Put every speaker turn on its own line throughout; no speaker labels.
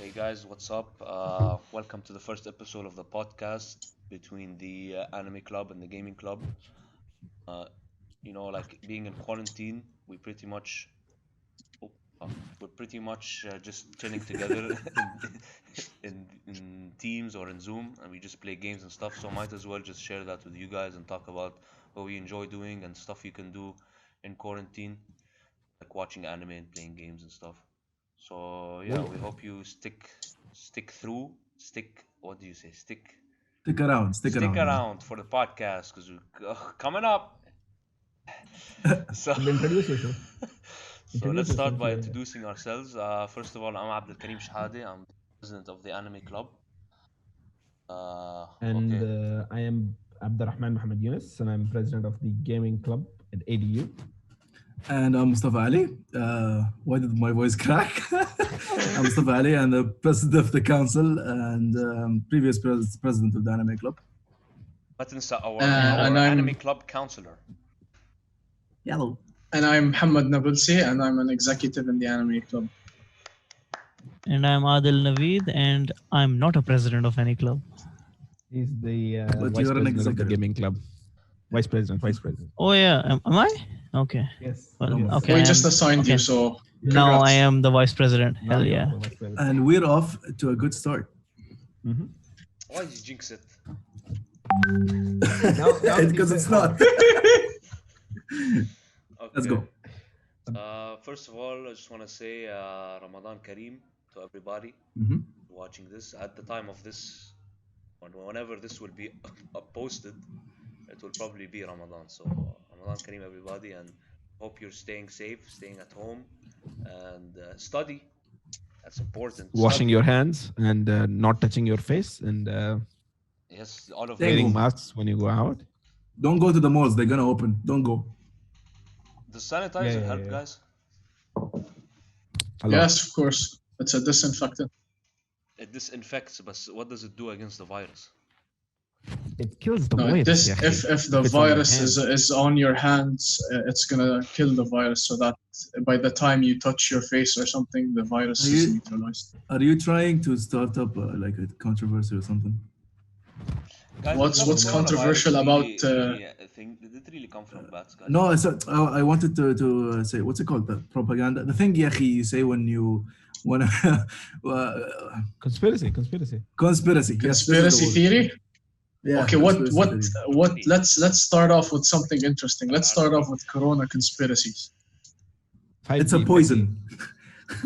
Hey guys, what's up? Welcome to the first episode of the podcast between the anime club and the gaming club. Uh, like being in quarantine, oh, we're pretty much just chilling together in Teams or in Zoom, and we just play games and stuff. So might as well just share that with you guys and talk about what we enjoy doing and stuff you can do in quarantine, like watching anime and playing games and stuff. So yeah, we hope you stick through, stick. What do you say?
Stick
Stick
around, man.
around for the podcast because we're coming up. So,
Introduce yourself.
so
Introduce
let's start
yourself.
by introducing ourselves. First of all, I'm Abdul Karim Shahade. I'm the president of the Anime Club.
And
Okay.
I am Abdurrahman Mohammed Yunus, and I'm president of the gaming club at ADU.
And I'm Mustafa Ali. Why did my voice crack? I'm Mustafa Ali, and the president of the council and previous president of the Anime Club.
ما تنسى our
and
Anime
I'm
Club counselor.
Hello.
and I'm Muhammad Nabulsi, and I'm an executive in the Anime Club.
And I'm Adil Naveed, and I'm not a president of any club.
He's the
But
vice
you're an
president of the
executive.
gaming club. Vice president.
Oh yeah, am I? Okay.
Yes.
Well,
Yes.
okay.
We
I
just
am-
assigned you,
okay.
so
Now I
congrats.
am the vice president. Hell yeah.
And we're off to a good start.
Why did you jinx it?
Because it's not. Let's
Okay.
go.
First of all, I just want to say Ramadan Kareem to everybody
Mhm.
watching this. At the time of this, whenever this will be posted, it will probably be Ramadan. So Ramadan Kareem, everybody, and hope you're staying safe, staying at home, and study. That's important.
Washing
Study.
your hands and not touching your face and
Yes, all of
Stay
them.
wearing
home.
masks when you go out.
Don't go to the malls. They're gonna open. Don't go.
Does sanitizer
Yeah.
help, guys?
A lot.
Yes, of course. It's a disinfectant.
It disinfects, but what does it do against the virus?
It kills the
No,
virus.
if the
If it's on your
virus is on your hands, it's gonna kill the virus. So that by the time you touch your face or something, the virus
Are
is
you-
neutralized.
Are you trying to start up like a controversy or something?
Guys,
What's
did the
controversial
coronavirus
about,
did it really come from bats, guys?
No, I wanted to say what's it called? The propaganda. The thing, Yahi, you say when you wanna
Conspiracy.
conspiracy. Yes, this is the
Conspiracy
word.
theory.
Yeah,
Okay,
conspiracy theory.
what? Let's start off with something interesting. Let's start off with Corona conspiracies.
5G,
It's a poison.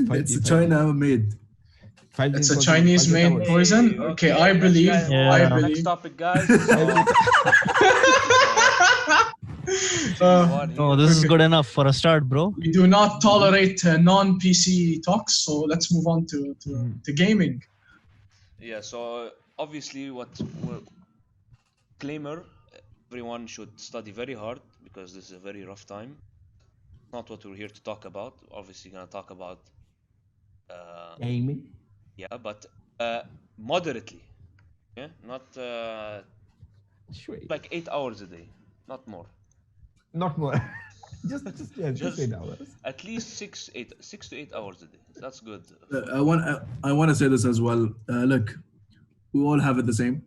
5G,
It's
5G.
China made.
5G
It's a
causing
Chinese-made
towers.
poison. Okay, I
next
believe.
guy.
Yeah.
I
Next
believe.
topic, guys.
Oh, this is good enough for a start, bro.
We do not tolerate non-PC talks, so let's move on to gaming.
Yeah, so obviously disclaimer, everyone should study very hard because this is a very rough time. Not what we're here to talk about. Obviously gonna talk about
Gaming.
yeah, but moderately. Yeah, not
Sure.
like 8 hours a day, not more.
Not more. just 8 hours.
At least 6 to 8 hours a day. That's good.
I want to say this as well. Look, we all have it the same.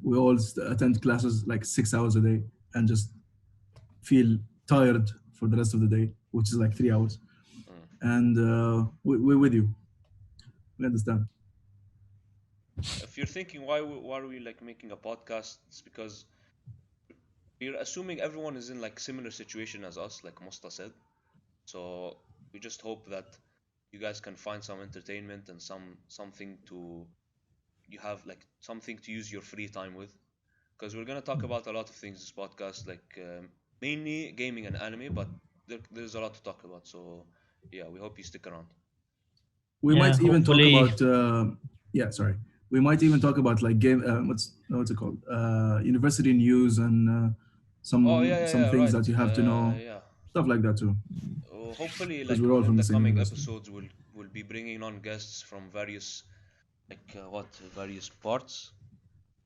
We all attend classes like 6 hours a day and just feel tired for the rest of the day, which is like 3 hours. And we're with you. We understand.
If you're thinking why are we like making a podcast, it's because we're assuming everyone is in like similar situation as us, like Musta said. So we just hope that you guys can find some entertainment and something to you have like something to use your free time with. Because we're gonna talk about a lot of things this podcast, like mainly gaming and anime, but there's a lot to talk about. So yeah, we hope you stick around.
We
Yeah,
might even talk
hopefully-
about sorry. We might even talk about like game what's it called? University news and some things
right.
that you have to know.
Yeah.
Stuff like that too.
Hopefully,
Because
like
we're all
in
from
the
the same
coming
university.
episodes, we'll be bringing on guests from various, various parts,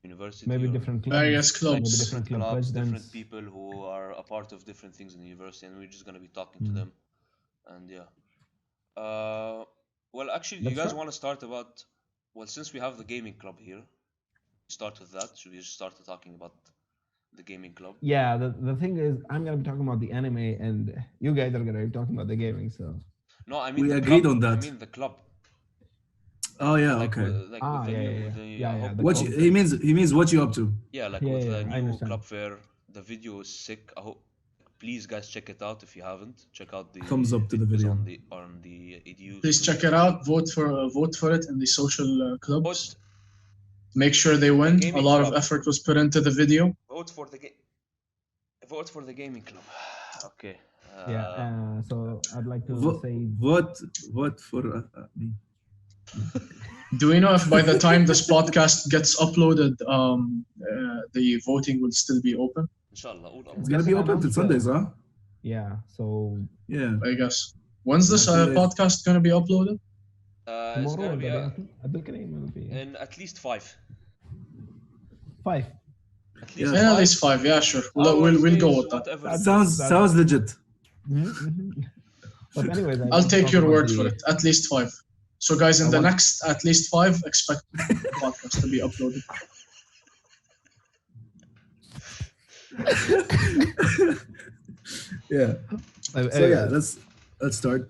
university,
Maybe
or
different clubs.
Various clubs.
Maybe different club
clubs,
presidents.
different people who are a part of different things in the university, and we're just gonna be talking to them, and yeah. Well, actually, do you
Let's
guys
start.
want to start about Well, since we have the gaming club here, start with that. Should we just start talking about the gaming club?
Yeah, the thing is, I'm gonna be talking about the anime, and you guys are gonna be talking about the gaming. So
No, I mean
We
the
agreed
club.
on
I
that.
mean the club.
Oh yeah,
Like
okay.
like with the
yeah,
new
yeah,
with
yeah,
the
yeah,
I
yeah.
hope
The
What
club.
with
he means what you up to?
yeah, like
Yeah,
with
yeah,
the
yeah, I
new
understand.
club fair, the video is sick. I hope please guys check it out if you haven't. Check out the
Thumbs up to the
videos
video.
on the edu
Please check
studio.
it out. Vote for it in the social
Vote
clubs. Make sure they
the
win. A
gaming
lot of
club.
effort was put into the video.
Vote for the vote for the gaming club. Okay.
Yeah. So I'd like to
Vo-
say,
what for me?
Do we know if by the time this podcast gets uploaded, the voting will still be open?
Inshallah. قول
It's
الله.
gonna
Just
be
an
open till
announcement.
Sundays, huh?
yeah. So
Yeah.
I guess. When's this
Yeah.
podcast going to be uploaded?
It's
tomorrow
gonna
or
be
the day after, Abdul Karim will be
in at least 5.
5.
At
Yeah.
least
Yeah, at
5
least 5. Yeah, sure.
hours,
We'll go
days,
with that.
whatever.
That's-
Sounds legit.
But anyways, I'd
I'll
like to
take
talk
your
about
word
the-
for it. At least 5. So, guys, in
I
the
want-
next at least 5, expect the podcast to be uploaded.
Yeah. So yeah, let's start.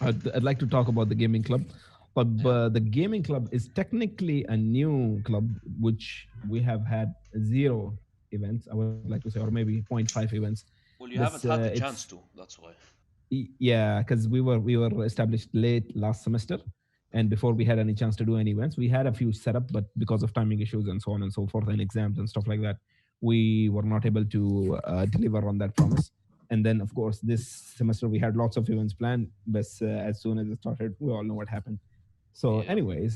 I'd like to talk about the gaming club, but the gaming club is technically a new club which we have had 0 events. I would like to say, or maybe 0.5 events.
Well, you
This,
haven't had the
it's-
chance to. That's why.
Yeah, because we were established late last semester, and before we had any chance to do any events, we had a few set up, but because of timing issues and so on and so forth, and exams and stuff like that, we were not able to deliver on that promise. And then, of course, this semester we had lots of events planned, but as soon as it started, we all know what happened. So,
Yeah.
anyways,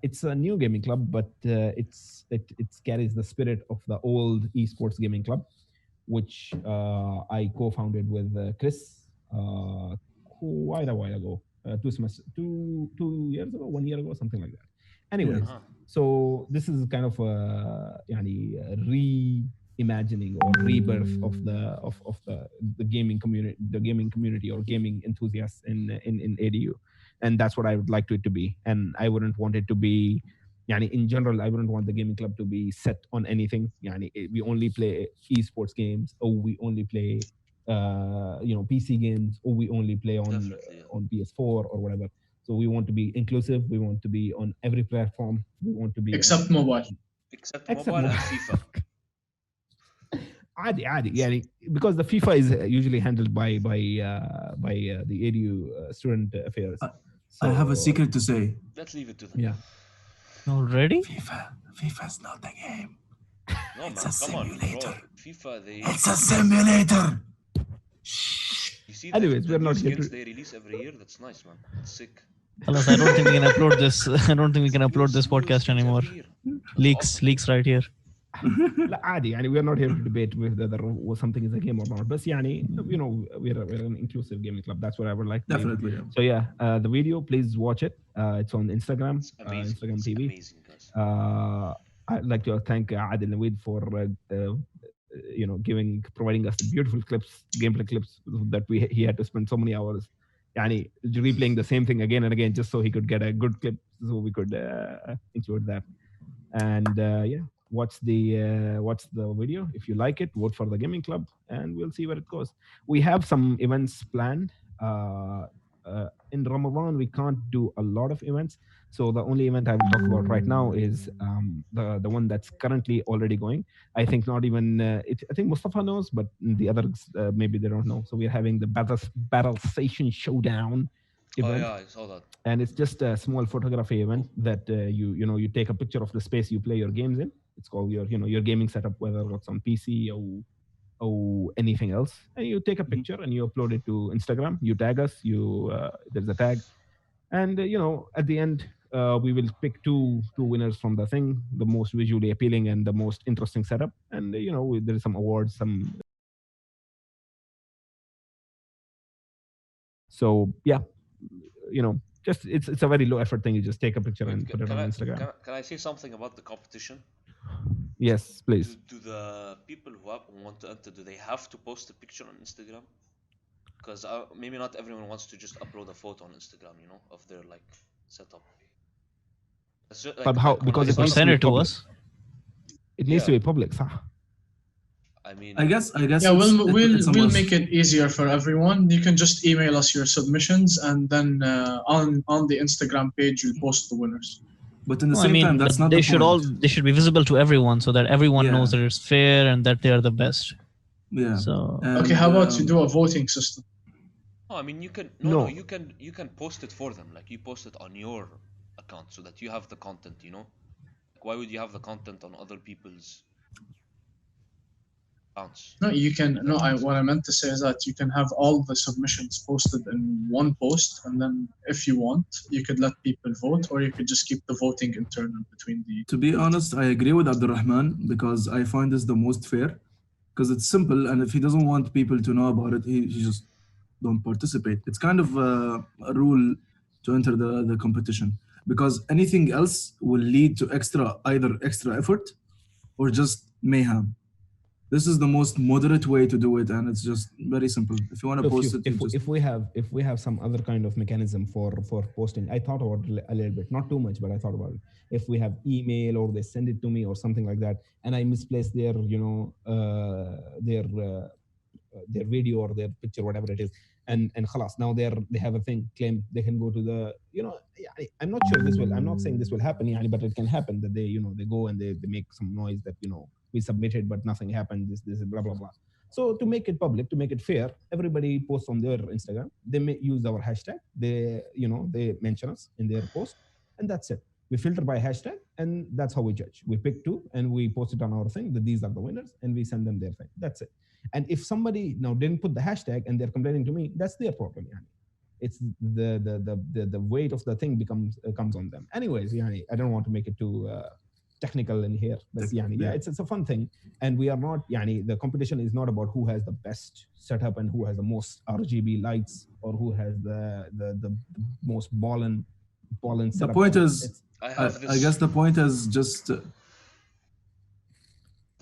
it's a new gaming club, but it carries the spirit of the old esports gaming club, which I co-founded with Chris quite a while ago, 2 years ago, 1 year ago, something like that. Anyways,
Uh-huh.
so this is kind of a reimagining or rebirth of the gaming community or gaming enthusiasts in ADU, and that's what I would like it to be. And I wouldn't want it to be. In general, I wouldn't want the gaming club to be set on anything. We only play esports games, or we only play, PC games, or we only play on
Definitely, yeah.
on PS4 or whatever. So we want to be inclusive. We want to be on every platform. We want to be
Except mobile.
Except
Except
mobile and
mobile.
FIFA.
عادي يعني because the FIFA is usually handled by the ADU student affairs.
I have a
So,
secret to say.
Let's leave it to them.
Yeah.
Already?
FIFA's not a game.
No,
It's
man,
a
come on, bro.
simulator.
FIFA,
It's a simulator.
you see
Anyways,
the
we're
new
not here
skins
to-
they release every year. That's nice, man. That's sick.
Alas, I don't think we can upload this. I don't think we can upload this
New
podcast
skins
anymore.
every year. That's
Leaks,
awesome.
leaks right here.
لا عادي يعني we're not here to debate whether something is a game or not. But we're an inclusive gaming club. That's what I would like to do.
Definitely. Yeah.
So yeah, the video, please watch it. It's on Instagram,
It's amazing.
Instagram
It's
TV.
amazing, guys.
I'd like to thank Adil Naweed for providing us the beautiful gameplay clips that he had to spend so many hours replaying the same thing again and again just so he could get a good clip so we could include that. And watch the video. If you like it, vote for the gaming club, and we'll see where it goes. We have some events planned. In Ramadan, we can't do a lot of events, so the only event I will talk about right now is the one that's currently already going. I think not even I think Mustafa knows, but the others maybe they don't know. So we are having the Battle Station Showdown event.
Oh yeah, I saw that.
And it's just a small photography event that you take a picture of the space you play your games in. It's called your gaming setup, whether it's on PC or anything else, and you take a picture and you upload it to Instagram. You tag us. There's a tag, and at the end we will pick two winners from the thing, the most visually appealing and the most interesting setup, and there is some awards, so yeah, just it's a very low effort thing. You just take a picture and put it on Instagram.
Can I say something about the competition?
Yes, please.
Do the people who want to enter, do they have to post a picture on Instagram? Because maybe not everyone wants to just upload a photo on Instagram, of their setup. It's just
But
like
how?
on
Because
You
it
could
needs
Instagram.
to
send
be
it to
public.
us.
It needs to
Yeah,
be public, صح?
I mean,
I guess
Yeah,
it's a
we'll
must.
make it easier for everyone. You can just email us your submissions, and then on the Instagram page we'll post the winners.
But in the
No, I
same time,
mean, but
that's not the point.
they should be visible to everyone so that everyone
Yeah,
knows that it's fair and that they are the best.
yeah.
So
Okay,
And
how about you do a voting system?
no, I mean no,
No,
you can post it for them. Like you post it on your account so that you have the content. Like why would you have the content on other people's accounts?
No, you can.
If
No,
that makes
what I
sense.
meant to say is that you can have all the submissions posted in one post, and then if you want, you could let people vote, or you could just keep the voting internal between the.
to be honest, I agree with Abdurrahman because I find this the most fair because it's simple. And if he doesn't want people to know about it, he just don't participate. It's kind of a rule to enter the competition because anything else will lead to either extra effort or just mayhem. This is the most moderate way to do it, and it's just very simple. If you want to
if
post
you
it, you just
if we have some other kind of mechanism for posting, I thought about it a little bit, not too much, but I thought about it. If we have email or they send it to me or something like that, and I misplace their their video or their picture, whatever it is, and khalas, now they have a thing claim they can go to the yeah, I'm not sure this will. I'm not saying this will happen, yeah, but it can happen that they go and they make some noise that we submitted but nothing happened. This blah blah blah. So to make it public, to make it fair, everybody posts on their Instagram. They may use our hashtag. They mention us in their post, and that's it. We filter by hashtag, and that's how we judge. We pick two, and we post it on our thing that these are the winners, and we send them their thing. That's it. And if somebody now didn't put the hashtag and they're complaining to me, that's their problem. Yani. It's the weight of the thing comes on them. Anyways, yani, I don't want to make it too technical in here. But yani, yeah, it's a fun thing, and we are not. Yani, the competition is not about who has the best setup and who has the most RGB lights or who has the most ballin
the
setup.
point is,
It's
I have
I guess
this
the point is just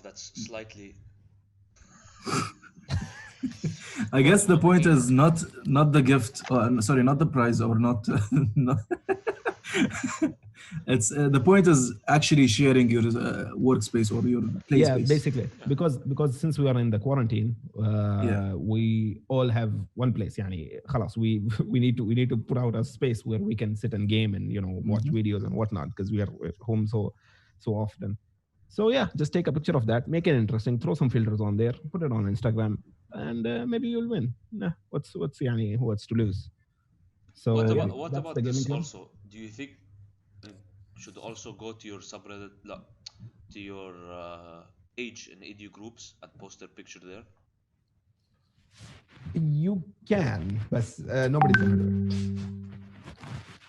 that's slightly.
I guess the point is not the gift, or sorry, not the prize, or not. not it's the point is actually sharing your workspace or your play
yeah,
space.
basically because since we are in the quarantine,
Yeah.
we all have one place. Yani, khalas, we need to put out a space where we can sit and game and watch videos and whatnot because we're home so often. So yeah, just take a picture of that, make it interesting, throw some filters on there, put it on Instagram, and maybe you'll win. Nah, what's to lose? So
What
yeah,
about what
that's the
about
gaming
this
club.
also? Do you think you should also go to your subreddit, to your page in edu groups and post their picture there?
You can, but nobody's gonna do it.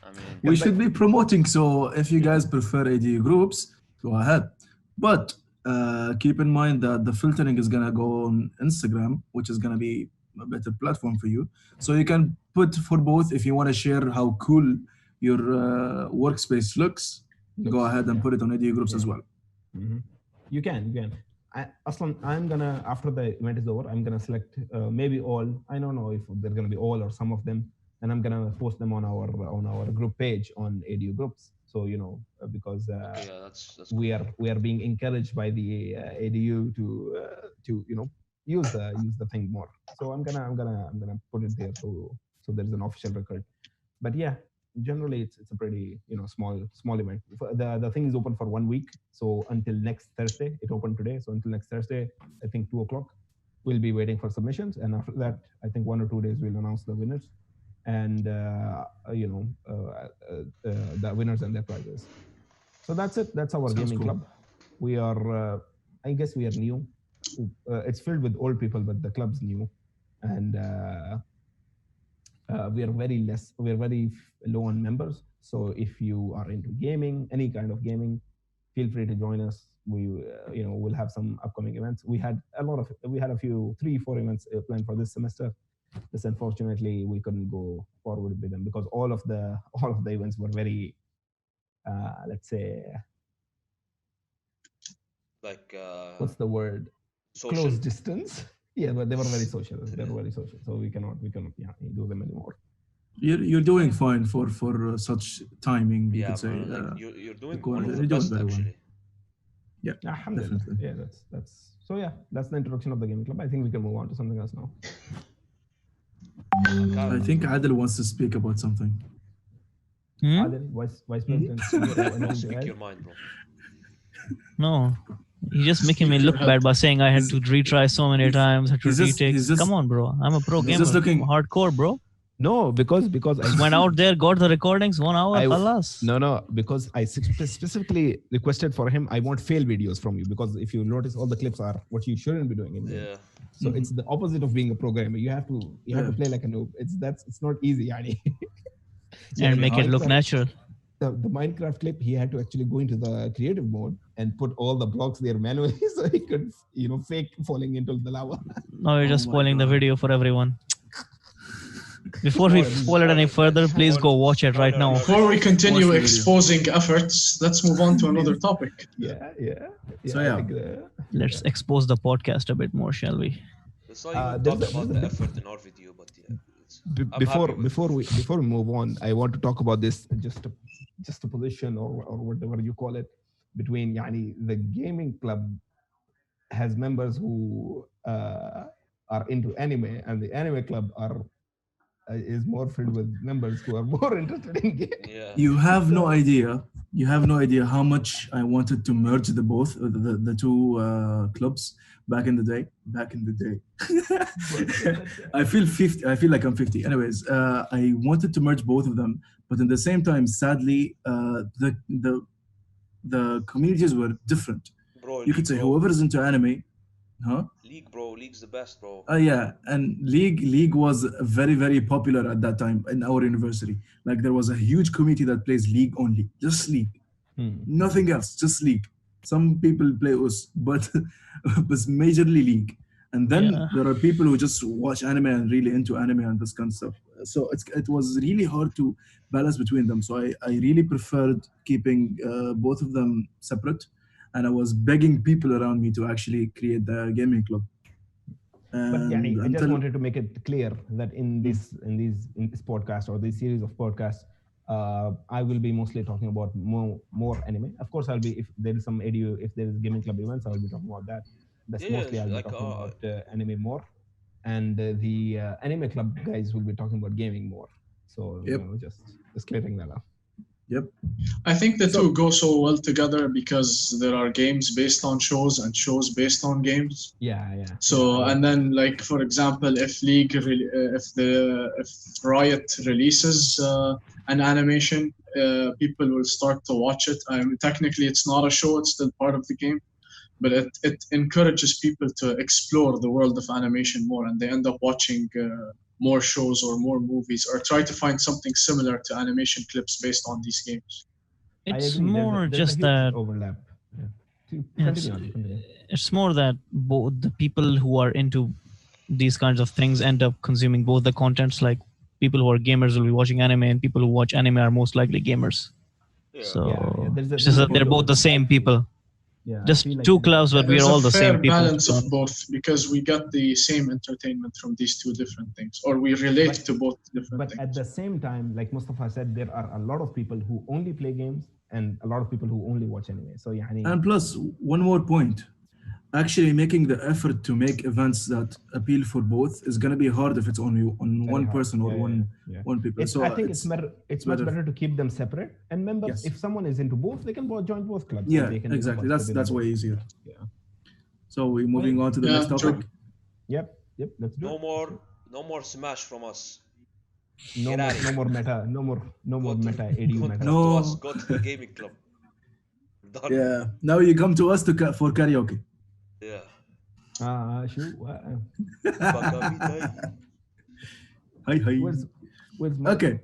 I mean,
We should be promoting. So if you guys prefer ADU groups, go ahead. But keep in mind that the filtering is gonna go on Instagram, which is gonna be a better platform for you. So you can put for both. If you want to share how cool your workspace looks, go ahead and
Yeah.
put it on ADU groups
Yeah.
as well.
You can. I'm gonna, after the event is over, I'm gonna select maybe all. I don't know if they're gonna be all or some of them, and I'm gonna post them on our group page on ADU groups. So because
okay, yeah, that's
we
cool.
are being encouraged by the ADU to use the thing more. So I'm gonna put it there so there's an official record. But yeah, generally it's a pretty small event. The thing is open for 1 week, so until next Thursday. It opened today, so until next Thursday, I think 2 o'clock. We'll be waiting for submissions, and after that, I think 1 or 2 days we'll announce the winners and the winners and their prizes. So that's it. That's our
Sounds
gaming
cool.
club. We are, I guess, we are new. It's filled with old people, but the club's new, and we are very less. We are very low on members. So if you are into gaming, any kind of gaming, feel free to join us. We, we'll have some upcoming events. We had a few, 3, 4 events planned for this semester. Just unfortunately, we couldn't go forward with them because all of the events were very, let's say,
Like
what's the word?
social.
Close distance. Yeah, but they were very social. They were very social. So we cannot do them anymore.
you're doing fine for such timing. You
Yeah,
could say.
man. Like you're doing one of
You're
the
doing
best
very well.
actually.
Yeah,
Alhamdulillah.
definitely.
Yeah, that's so. Yeah, that's the introduction of the gaming club. I think we can move on to something else now.
I think Adil wants to speak about something.
Hmm?
Adil, Vice President, you have
Bro,
anything to
speak
add?
your mind, bro.
No. He's just making me
Speak your
look
head.
bad by saying I had
He's-
to retry so many
he's-
times, had to
he's just-
retakes.
he's just-
Come on, bro. I'm a pro
he's
gamer.
just looking-
I'm hardcore, bro.
No, because I
Just went out there, got the recordings, 1 hour,
I-
khalas.
No, because I specifically requested for him. I want fail videos from you because if you notice, all the clips are what you shouldn't be doing in game.
Yeah.
So it's the opposite of being a programmer. You have to
Yeah.
play like a noob. It's not easy, yani.
And make it look
Minecraft-
natural.
The Minecraft clip, he had to actually go into the creative mode and put all the blocks there manually so he could, fake falling into the lava.
Now you're just
Oh my
spoiling the
God.
video for everyone. Before we spoil it any further, please go watch it right now.
Before we continue
Watch the video.
exposing efforts, let's move on to another topic.
Yeah.
So,
I
yeah.
think,
Let's expose the podcast a bit more, shall we?
Let's not even
there's
talk
a-
about
there's
the
a-
effort in our video, but yeah. I'm
before
happy with
before we move on, I want to talk about this just a position or whatever you call it between the gaming club has members who are into anime, and the anime club is more filled with members who are more interested in gaming.
Yeah.
You have no idea. You have no idea how much I wanted to merge the two clubs back in the day. I feel 50. I feel like I'm 50. Anyways, I wanted to merge both of them, but at the same time, sadly, the communities were different.
Bro,
You could say
bro.
whoever is into anime, huh?
League, bro. League's the best, bro.
Yeah, and League was very, very popular at that time in our university. Like there was a huge community that plays League only, just League, nothing else, just League. Some people play US, but but majorly League. And then
Yeah.
there are people who just watch anime and really into anime and this kind of stuff. So it was really hard to balance between them. So I really preferred keeping both of them separate. And I was begging people around me to actually create the gaming club.
But
And
I just
until-
wanted to make it clear that in this podcast or this series of podcasts, I will be mostly talking about more anime. Of course, I'll be if there is some edu, if there is gaming club events, I'll be talking about that. But
Yeah,
mostly I'll be
like,
talking about anime more, and the anime club guys will be talking about gaming more. So
Yep.
just clearing that up.
Yep.
I think the two go so well together because there are games based on shows and shows based on games.
Yeah.
So and then like for example, if Riot releases an animation, people will start to watch it. Technically, it's not a show; it's still part of the game, but it encourages people to explore the world of animation more, and they end up watching more shows or more movies, or try to find something similar to animation clips based on these games.
I
It's
agree.
more
There's a
just
huge
that
overlap. Yeah.
Yes.
Continue.
it's more that both the people who are into these kinds of things end up consuming both the contents. Like people who are gamers will be watching anime, and people who watch anime are most likely gamers.
Yeah.
So
There's
it's just that they're both the same people.
Yeah, I
Just
feel like
two
it-
clubs, but we're
There's
all
a
the
fair
same people.
balance of both because we get the same entertainment from these two different things, or we relate
But-
to both different
But
things.
at the same time, like Mustafa said, there are a lot of people who only play games and a lot of people who only watch anime. So
And plus, one more point. Actually, making the effort to make events that appeal for both is going to be hard if it's only on
Very
one
hard.
person or
Yeah,
one
yeah.
one people.
It's,
So
I think it's much better to keep them separate. And members,
Yes.
if someone is into both, they can join both clubs. and
Yeah,
they can
exactly.
participate in
That's
both.
way easier.
Yeah.
So we're moving on to the
Yeah,
next topic.
true.
Yep. Let's do it.
No more Smash from us.
No
Get
more,
out of
no
here.
more meta. No more
Go to-
meta. ADU
Go
meta.
No.
to us. Go to the gaming club. Done.
Yeah. Now you come to us for karaoke.
Yeah.
Shoot.
Bakabitay.
Hi.
Where's my,
Okay.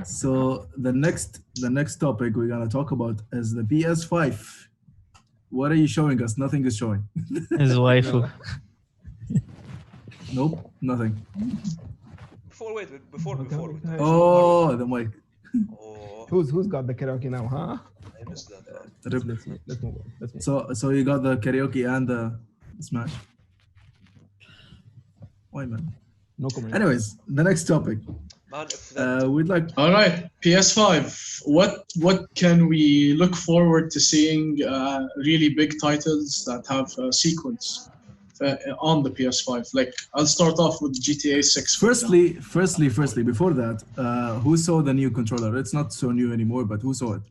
So the next topic we're gonna talk about is the PS5. What are you showing us? Nothing is showing.
His waifu.
Nope, nothing.
Before.
Oh, the mic.
Oh,
Who's got the karaoke now, huh?
I missed that.
Rip.
Let's move on.
So you got the karaoke and the Smash. Why, man?
No comment.
Anyways, the next topic.
Man, if that
We'd like.
All right, PS5. What can we look forward to seeing? Really big titles that have a sequence on the PS5. Like I'll start off with GTA 6. For example.
Firstly, before that, who saw the new controller? It's not so new anymore, but who saw it?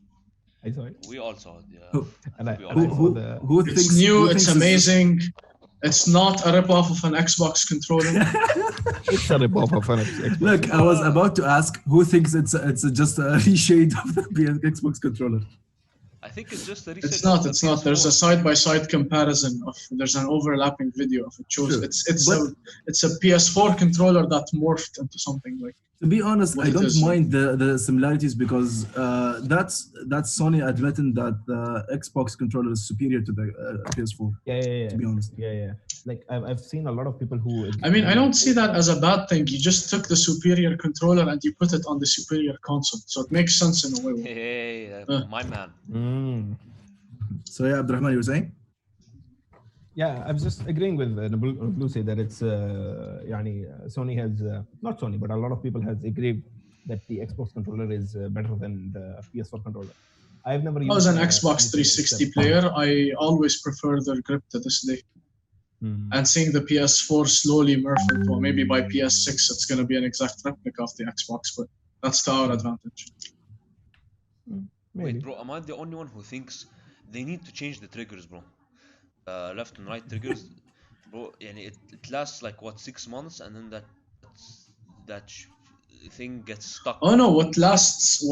I saw it,
we all saw it, yeah.
Who
and I
We
and
all
I
saw
saw
it.
the.
who
It's
thinks
new.
who
It's
thinks
amazing. It's not a rip-off of an Xbox controller.
It's a rip-off of an Xbox.
Look, I was about to ask who thinks it's just a reshade of the Xbox controller.
I think it's just a reset
It's
of
not.
the
It's not. There's a
PS4.
side-by-side comparison of. There's an overlapping video of it shows.
Sure.
It's a PS4 controller that morphed into something like
To be honest,
what
I
it
don't
is.
mind the similarities because that's Sony admitting that the Xbox controller is superior to the PS4.
Yeah.
To be honest,
Yeah. Like I've seen a lot of people who.
I mean, I don't see that as a bad thing. You just took the superior controller and you put it on the superior console, so it makes sense in a way.
Hey, my man.
Mm.
so yeah, Abdurrahman, you were saying?
Yeah, I was just agreeing with Blue say that it's Sony has not Sony, but a lot of people has agreed that the Xbox controller is better than the PS4 controller. I've never used.
As an Xbox 360 player, I always prefer their grip to this day. And seeing the PS4 slowly morph into maybe by PS6, it's going to be an exact replica of the Xbox, but that's to our advantage.
Maybe.
Wait, bro, am I the only one who thinks they need to change the triggers, bro? Left and right triggers, bro. And it lasts like what 6 months, and then that thing gets stuck.
Oh no! What lasts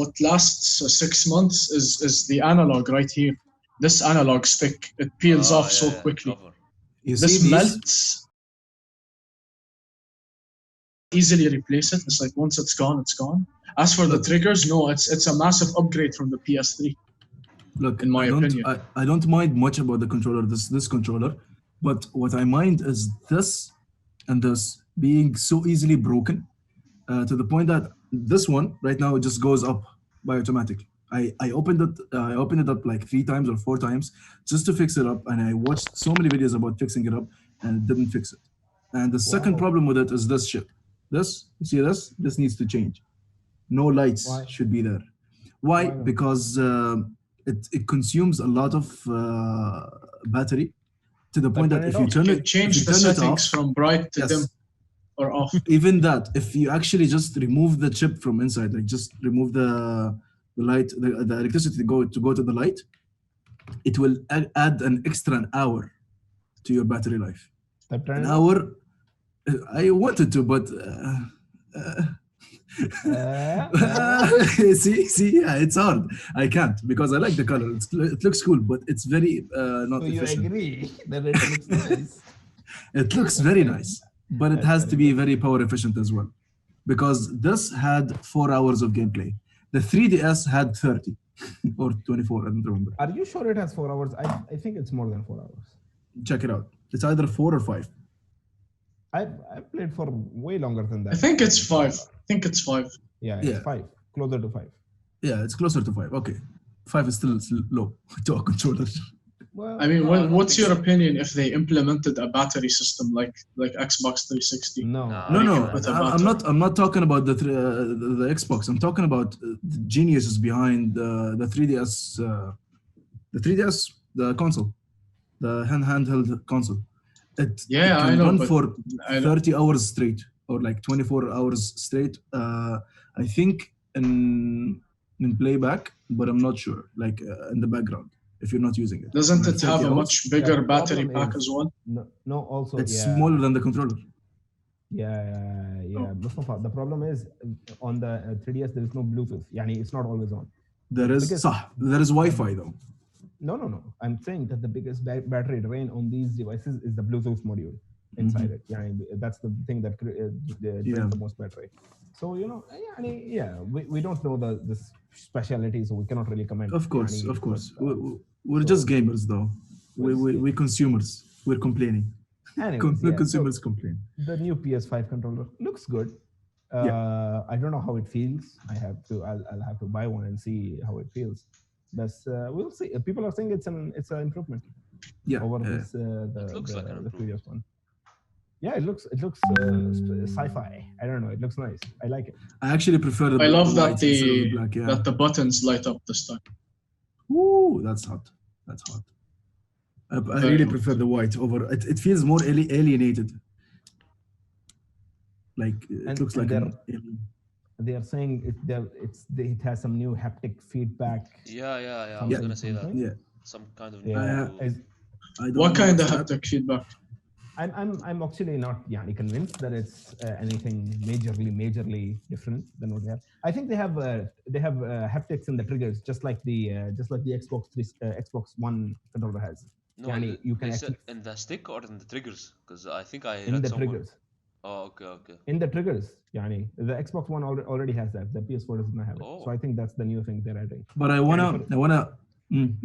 6 months is the analog right here. This analog stick, it peels off so quickly.
Cover.
You
This
see these?
melts. Easily replace it. It's like once it's gone, it's gone. As for the triggers, no, it's a massive upgrade from the PS3.
Look,
in my opinion.
I don't mind much about the controller, this controller, but what I mind is this and this being so easily broken to the point that this one right now it just goes up by automatically. I opened it up like 3 times or 4 times just to fix it up, and I watched so many videos about fixing it up, and it didn't fix it. And the second problem with it is this shit. This, you see this? This needs to change. No lights should be there. Why? Because it consumes a lot of battery to the point that if you turn it,
change the settings from bright to dim or off.
Even that, if you actually just remove the chip from inside, like just remove the light, the electricity to go to the light, it will add an extra hour to your battery life. An hour. I wanted to, but see, yeah, it's hard. I can't because I like the color. It looks cool, but it's very not efficient.
You agree that it looks nice?
It looks very nice, but it has to be very power efficient as well. Because this had 4 hours of gameplay. The 3DS had 30 or 24, I don't remember.
Are you sure it has 4 hours? I think it's more than 4 hours.
Check it out. It's either 4 or 5.
I've played for way longer than that.
I think it's 5.
Yeah, it's 5. Closer to 5.
Yeah, it's closer to 5. Okay. 5 is still low to a controller.
Well, I mean, what's your opinion if they implemented a battery system like Xbox 360?
No.
I'm not talking about the Xbox. I'm talking about the geniuses behind the 3DS, the console, the handheld console. It can run for 30 hours straight or like 24 hours straight. I think in playback, but I'm not sure. Like in the background. If you're not using it.
Doesn't it have a much bigger battery pack as well?
No, also
it's smaller than the controller.
Yeah. Mustafa, the problem is on the 3DS there is no Bluetooth. Yani it's not always on.
There is Wi-Fi though.
No. I'm saying that the biggest battery drain on these devices is the Bluetooth module inside it. Yeah, that's the thing that drains the most battery. So we don't know the speciality, so we cannot really comment.
Of course. We're just gamers, though. We consumers. We're complaining.
Anyways,
consumers complain.
The new PS5 controller looks good. I don't know how it feels. I'll have to buy one and see how it feels. But we'll see. People are saying it's an improvement.
Yeah.
Over
it looks like an
the previous one. Yeah, it looks sci-fi. I don't know. It looks nice. I like it.
I actually prefer
I
the
love
white instead of the black. Yeah.
that the buttons light up this time.
Woo, that's hot. That's hot. I
Very
really
hot.
prefer the white over. It feels more alienated. Like it looks
And
like an alien.
they are saying it has some new haptic feedback.
Yeah. I was
Yeah.
gonna say that.
Something.
Yeah.
Some kind of
Yeah.
new.
I don't
What
know
kind of
what's that.
haptic feedback?
I'm actually not convinced that it's anything majorly different than what they have. I think they have haptics in the triggers, just like the Xbox One controller has.
No,
You can
they said
actually
in the stick or in the triggers? Because I think I
in
read
the
somewhere.
triggers.
Oh, okay.
In the triggers, the Xbox One already has that. The PS4 does not have it.
Oh.
So I think that's the new thing they're adding.
But I wanna.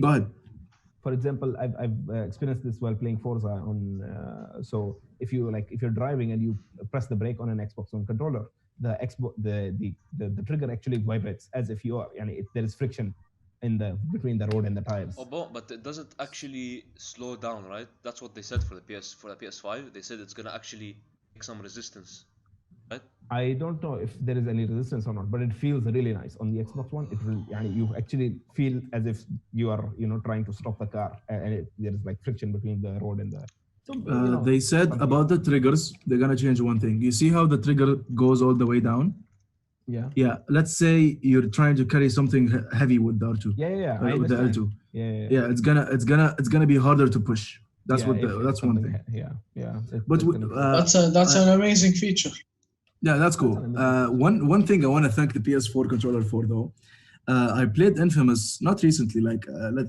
Go ahead.
For example, I've experienced this while playing Forza on. So if you're driving and you press the brake on an Xbox One controller, the trigger actually vibrates as if you are. There is friction between the road and the tires.
Oh, but it doesn't actually slow down, right? That's what they said for the PS5. They said it's gonna actually make some resistance, right?
I don't know if there is any resistance or not, but it feels really nice on the Xbox One. It will, you actually feel as if you are, trying to stop the car, and there is like friction between the road and the. So
They said about the triggers, they're gonna change one thing. You see how the trigger goes all the way down?
Yeah.
Yeah. Let's say you're trying to carry something heavy with the R2.
Yeah. I
With the
understand.
L2.
Yeah.
It's gonna be harder to push. That's
Yeah, if
that's one
something
thing.
Yeah.
But
That's an amazing feature.
yeah, that's cool. One thing I want to thank the PS4 controller for though. I played Infamous not recently, like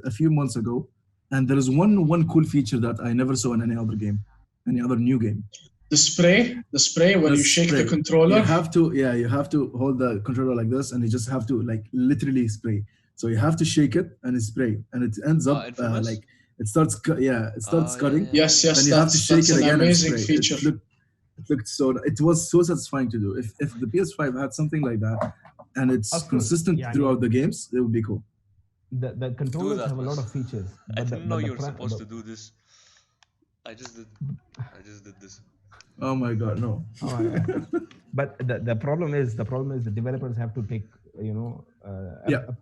a few months ago, and there is one cool feature that I never saw in any other game, any other new game.
The spray when
The
you shake the
spray.
controller.
You have to hold the controller like this, and you just have to like literally spray. So you have to shake it and spray, and it ends up
Infamous?
like it starts cutting.
Yes,
Then you have to shake
that's
it
an
again and
amazing
spray.
feature.
It was so satisfying to do. If the PS5 had something like that, and it's
Of course,
consistent throughout the games, it would be cool.
The controllers
that,
have a
man.
lot of features.
I didn't know you were supposed to do this. I just did this.
Oh my god, no.
Oh, yeah. But the problem is the developers have to take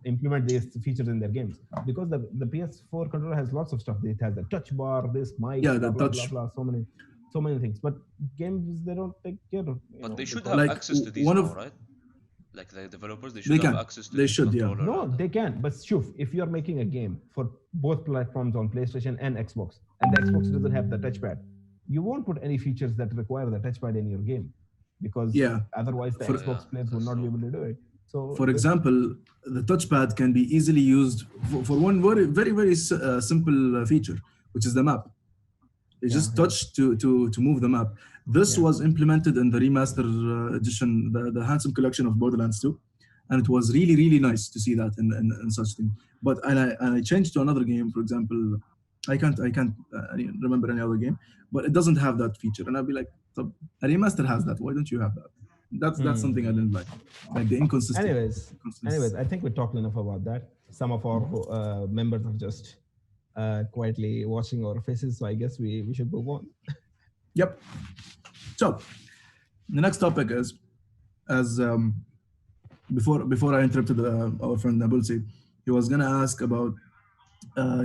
implement these features in their games, because the PS4 controller has lots of stuff. It has the touch bar, this mic,
The
blah,
touch.
blah, so many things. But games, they don't take care of.
But they should have
Like,
access to these
one
now,
of-
right? Like the developers, they should have access to
They
this
should, yeah.
controller.
No, they can. But Shuf, if you are making a game for both platforms on PlayStation and Xbox, and the Xbox doesn't have the touchpad, you won't put any features that require the touchpad in your game, because otherwise the Xbox players will not be able to do it. So,
for example, the touchpad can be easily used for one very simple feature, which is the map. You just touch to move the map. This was implemented in the remaster edition, the Handsome Collection of Borderlands 2, and it was really nice to see that in such thing. But and I changed to another game, for example, I can't remember any other game, but it doesn't have that feature, and I'll be like, a remaster has that. Why don't you have that? That's something I didn't like the inconsistency.
Anyways, I think we talked enough about that. Some of our members are just quietly watching our faces, so I guess we should move on.
Yep. So the next topic is, as before I interrupted our friend Nabulsi, he was gonna ask about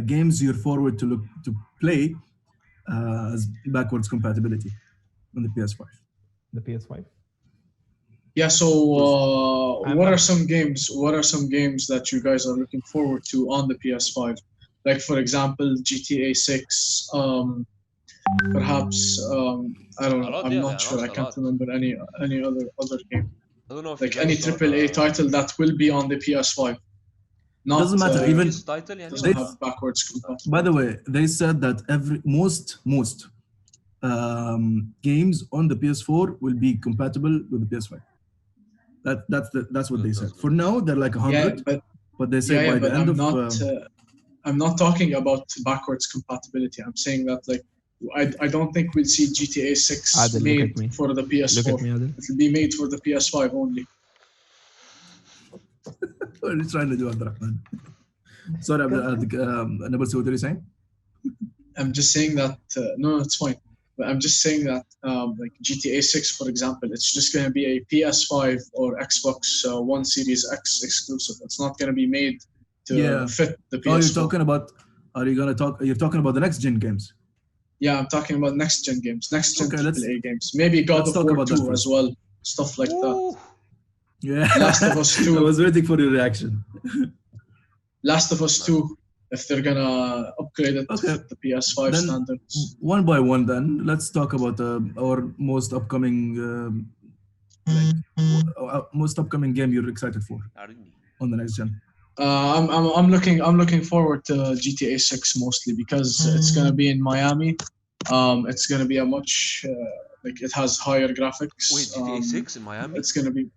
games you're forward to play as backwards compatibility on the PS5.
The PS5.
Yeah. So, what are some games? What are some games that you guys are looking forward to on the PS5? Like, for example, GTA 6. Perhaps I don't know. I'm not sure. I can't remember any other game.
I don't know if
like any AAA title that will be on the PS5. Not,
doesn't matter. Even
title,
doesn't have backwards compatibility.
By the way, they said that most games on the PS4 will be compatible with the PS5. That's what they said. For now, they're like 100, but they say by the end of.
I'm not talking about backwards compatibility. I'm saying that like I don't think we'll see GTA 6
Adil,
made for the PS4.
Look at me, Adil.
It will be made for the PS5 only.
What are you trying to do, Abdurrahman? Sorry, Nabulsi, what are you saying?
I'm just saying that no, it's fine. I'm just saying that like GTA 6, for example, it's just going to be a PS5 or Xbox One Series X exclusive. It's not going to be made to
Yeah.
fit the
Oh, you're
PS4.
talking about? Are you gonna talk? You're talking about the next gen games.
Yeah, I'm talking about next gen games, next gen
Okay, let's
AAA games. Maybe God
let's
of
talk
War
about that
2 as
first.
well, stuff like that.
Ooh.
Yeah.
Last of Us 2.
I was waiting for your reaction.
Last of Us 2, if they're gonna upgrade it to
Okay.
fit the PS5
Then
standards.
one by one, then let's talk about our most upcoming, most upcoming game you're excited for
Arini.
on the next gen.
I'm looking forward to GTA 6 mostly because it's gonna be in Miami. It's gonna be a much like it has higher graphics.
Wait, GTA 6 in Miami?
It's gonna be,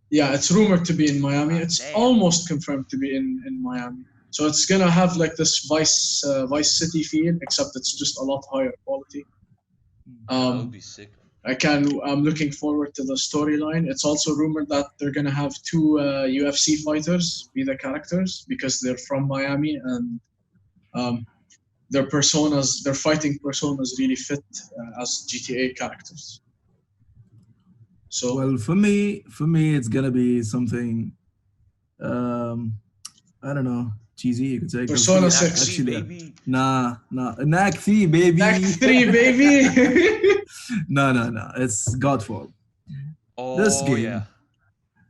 yeah, it's rumored to be in Miami.
Ah,
It's
damn.
almost confirmed to be in Miami. So it's gonna have like this Vice City feel, except it's just a lot higher quality.
That would be sick.
I'm looking forward to the storyline. It's also rumored that they're gonna have two UFC fighters be the characters because they're from Miami and their fighting personas really fit as GTA characters. So
Well, for me, it's gonna be something. Um, I don't know, cheesy. You could say. 'cause
Persona
for me,
6.
Actually,
baby.
nah, Knack 3, baby.
Act 3, baby.
No. It's Godfall.
Oh,
This game.
yeah.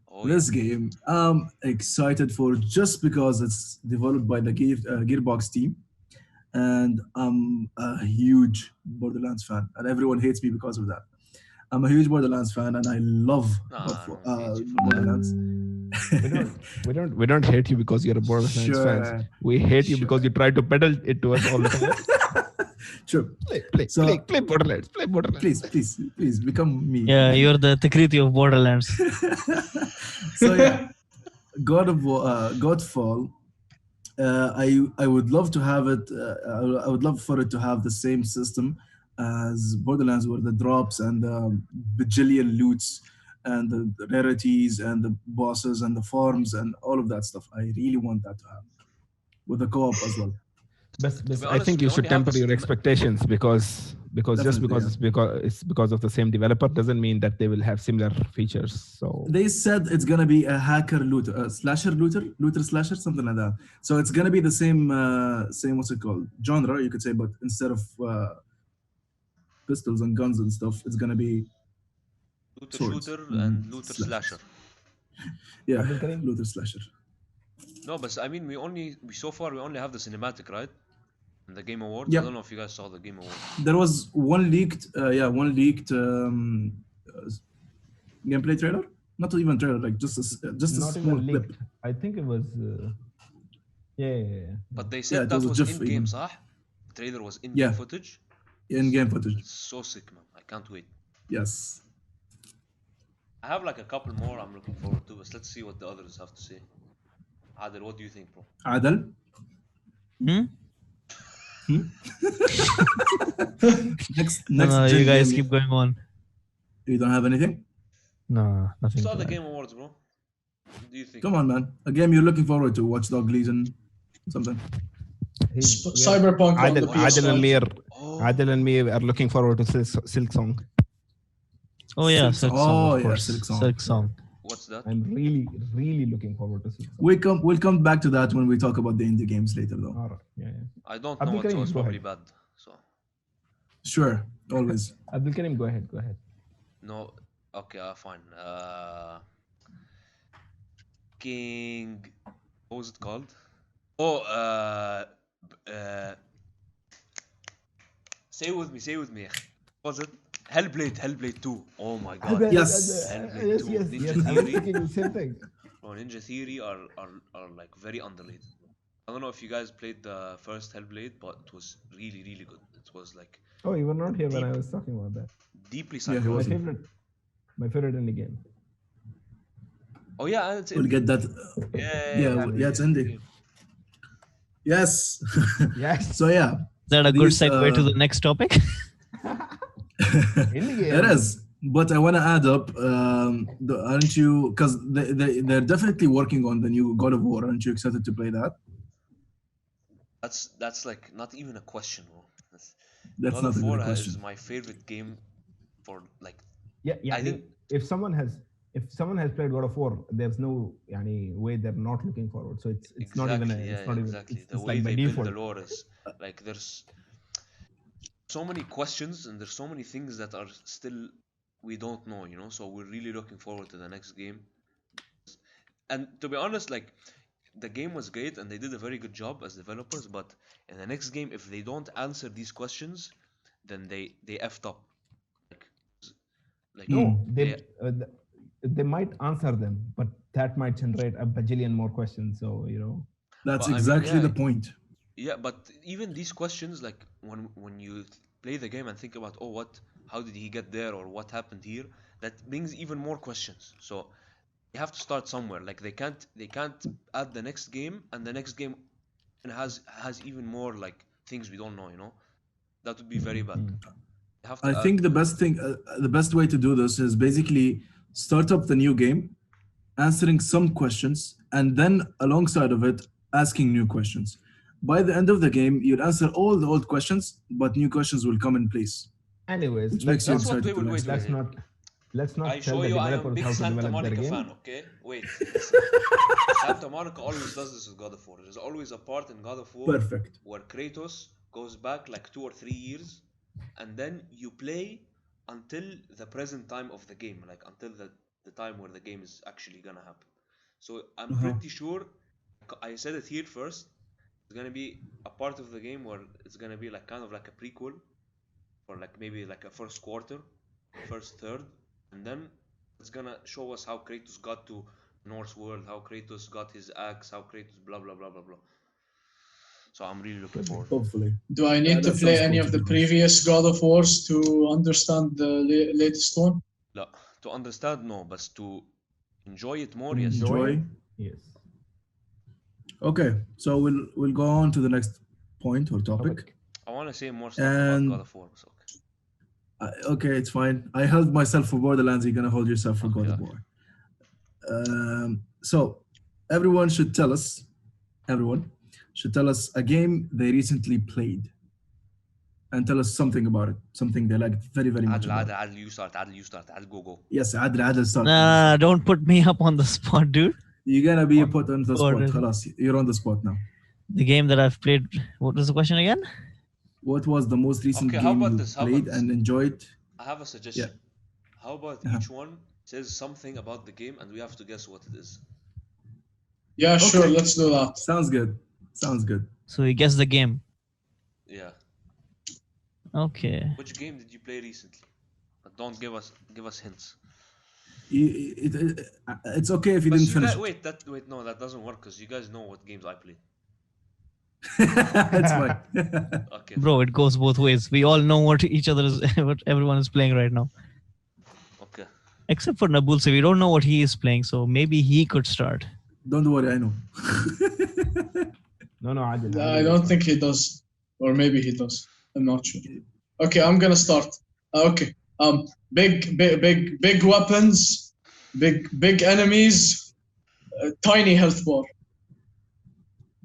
Oh,
This game, I'm excited for just because it's developed by the Gearbox team, and I'm a huge Borderlands fan, and everyone hates me because of that. I'm a huge Borderlands fan, and I love
Nah,
Godfall,
I don't hate you for that.
Borderlands.
We don't hate you because you're a Borderlands fan. We hate you because you try to peddle it to us all the time.
Sure.
Play Borderlands. Play Borderlands.
Please become me.
Yeah, you're the Tikriti of Borderlands.
So yeah, Godfall. I would love to have it. I would love for it to have the same system as Borderlands, where the drops and the bajillion loots and the rarities and the bosses and the farms and all of that stuff. I really want that to happen with the co-op as well.
But
be
I
honest,
think
we
you should
only have
temper
the
your
cinema-
expectations because just because it's because of the same developer doesn't mean that they will have similar features. So
They said it's gonna be a hacker looter, looter slasher, something like that. So it's gonna be the same what's it called, genre, you could say, but instead of pistols and guns and stuff, it's gonna be
Looter
swords
shooter and looter
slashers.
slasher.
Yeah,
Abdul Karim?
looter slasher.
No, but I mean, so far we only have the cinematic, right? And the Game Awards.
Yep.
I don't know if you guys saw the Game Awards.
There was one leaked gameplay trailer. Not even trailer, like just a
not
small
even
clip.
leaked. I think it was. Yeah.
But they
Yeah,
said
it
that
was a
was
GIF
in-game,
even.
صح? The trailer was in-game
Yeah.
footage.
In-game footage.
It's so sick, man. I can't wait.
Yes.
I have like a couple more I'm looking forward to, but let's see what the others have to say. Adel, what do you think, bro?
Adel?
Hmm?
Next
No,
gen
you guys
game,
keep going on.
You don't have anything?
No, nothing.
Saw
to
the
add.
Game Awards, bro. What do you think?
Come on, man. A game you're looking forward to. Watch Dog Legion, something.
Cyberpunk on the PS5.
Adel and me are looking forward to Silk Song.
Oh yeah,
Silk
Silk
Song.
Song,
Oh,
of
yeah,
course.
Silk Song.
Silk Song.
What's that?
I'm really looking forward to Silk Song.
We'll come back to that when we talk about the indie games later, though.
All right. Yeah.
I don't
Abdul
know it, so
Karim,
it's
go
probably
ahead.
bad. So
Sure, always.
Abdul Karim, go ahead.
no, okay, fine. King, what was it called? Oh, say it with me. What was it? Hellblade 2. Oh my god.
Yes.
Hellblade 2.
Yes.
Ninja
I was
Theory.
thinking the same thing.
Bro, Ninja Theory are like very underrated. I don't know if you guys played the first Hellblade, but it was really good. It was like
Oh, you were not here when I was talking about that.
deeply
Yeah, he
My
psychological.
wasn't.
my favorite indie game.
Oh yeah, it's
We'll get that. Yeah, it's indie. Yes.
Yes.
So yeah,
Is that a good
These,
segue to the next topic?
Indie game.
it is. But I want to add up, aren't you? Because they're definitely working on the new God of War. Aren't you excited to play that?
That's like not even a question, bro.
That's
God
not
of
a
War
good
is
question.
my favorite game for like.
Yeah,
I
يعني
think
if someone has played God of War, there's no يعني way they're not looking forward. So it's not even
exactly, yeah, exactly. The
it's
way
like by
they build the
default.
lore is like there's so many questions and there's so many things that are still we don't know, you know. So we're really looking forward to the next game. And to be honest, like the game was great and they did a very good job as developers, but in the next game, if they don't answer these questions, then they effed up. Like, like
No,
they
they might answer them, but that might generate a bajillion more questions. So
That's
but I mean,
exactly
yeah,
the point.
yeah, but even these questions, like when you play the game and think about, oh, how did he get there, or what happened here, that brings even more questions. So you have to start somewhere. Like they can't add the next game, and the next game has even more like things we don't know. You know, that would be very bad. They have
I
to add.
think the best way to do this is basically start up the new game, answering some questions, and then alongside of it, asking new questions. By the end of the game, you'll answer all the old questions, but new questions will come in place,
anyways,
which makes you
That's what we
excited to
will.
next
Wait,
game.
wait,
let's
wait.
not let's
I
not tell
show
the
you I am
developers
big
how to
Santa
develop their
Monica
game.
fan. Okay, wait, listen. Santa Monica always does this with God of War. There's always a part in God of War
Perfect.
where Kratos goes back like 2 or 3 years, and then you play until the present time of the game, like until the time where the game is actually gonna happen. So I'm
Uh-huh.
pretty sure I said it here first. It's gonna be a part of the game where it's gonna be like kind of like a prequel, or like maybe like a first quarter, first third, and then it's gonna show us how Kratos got to Norse world, how Kratos got his axe, how Kratos blah blah blah blah blah. So I'm really looking
Could be.
forward.
Hopefully.
Do I need to
That
play
sounds
any
cool,
of
to
the
be honest.
previous God of Wars to understand the latest one?
No, to understand, no, but to enjoy it more, yes.
Enjoy.
Yes.
Okay, so we'll go on to the next point or topic.
Topic.
I want to say more stuff about God
And
of War. So,
okay, it's fine. I held myself for Borderlands. You're gonna hold yourself for God
okay.
of War. So everyone should tell us. Everyone should tell us a game they recently played, and tell us something about it. Something they liked very, very much
Adel,
about.
Adel, Adel, you start. Adel, you start. Adel, go, go.
Yes, Adel, start.
Nah, don't put me up on the spot, dude.
You're gonna be put on the spot.
Border.
Khalas, you're on the spot now.
The game that I've played. What was the question again?
What was the most recent
Okay, how
game
about
you
this? How
played
about this?
and enjoyed?
I have a suggestion. How about
Uh-huh.
each one says something about the game and we have to guess what it is?
Yeah, sure,
Okay.
let's do that.
Sounds good. Sounds good.
So you guess the game.
Yeah.
Okay.
Which game did you play recently? But don't give us hints.
It's okay if you
But
didn't
you
finish
guys, wait, no, that doesn't work because you guys know what games I play.
It's fine.
Okay.
Bro, it goes both ways. We all know what each other is, what everyone is playing right now.
Okay.
Except for Nabulse, we don't know what he is playing, so maybe he could start.
Don't worry, I know.
No, Adil.
I don't think he does. Or maybe he does. I'm not sure. Okay, I'm gonna start. Okay. Big weapons, big enemies, tiny health bar.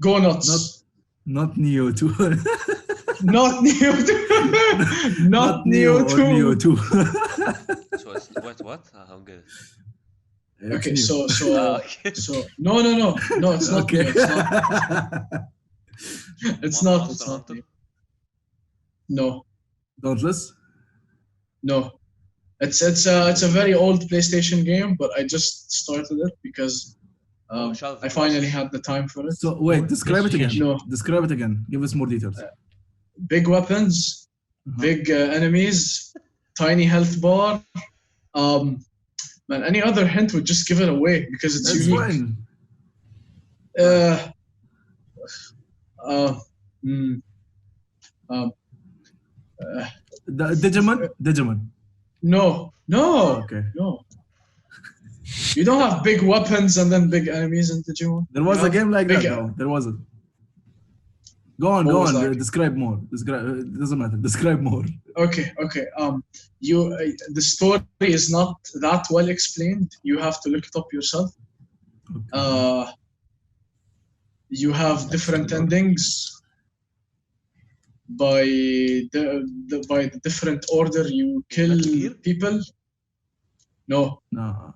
Go nuts.
Not Neo 2.
Not Neo 2. Not Neo 2.
or Neo 2.
So it's what? I don't get it.
Okay,
It's Neo.
Okay.
so no, it's not
Okay.
Neo. It's not. It's
Monster
not.
Hunter?
Neo. No,
Dauntless?
no. It's a very old PlayStation game, but I just started it because
Shadow of the
I finally
Colossus?
had the time for it.
So wait, describe it again.
No.
Describe it again. Give us more details.
Big weapons, big enemies, tiny health bar. Man, any other hint would just give it away because it's
That's
unique.
fine. Digimon?
No,
Okay.
no. You don't have big weapons and then big enemies in Digimon.
There was
You
a
have
game like that
big-
though. There was it. Go on,
What
go
was
on.
that?
Describe more. Describe. It doesn't matter. Describe more.
Okay. The story is not that well explained. You have to look it up yourself.
Okay.
You have different endings. by by the different order you kill
Metal Gear?
people. No,
No.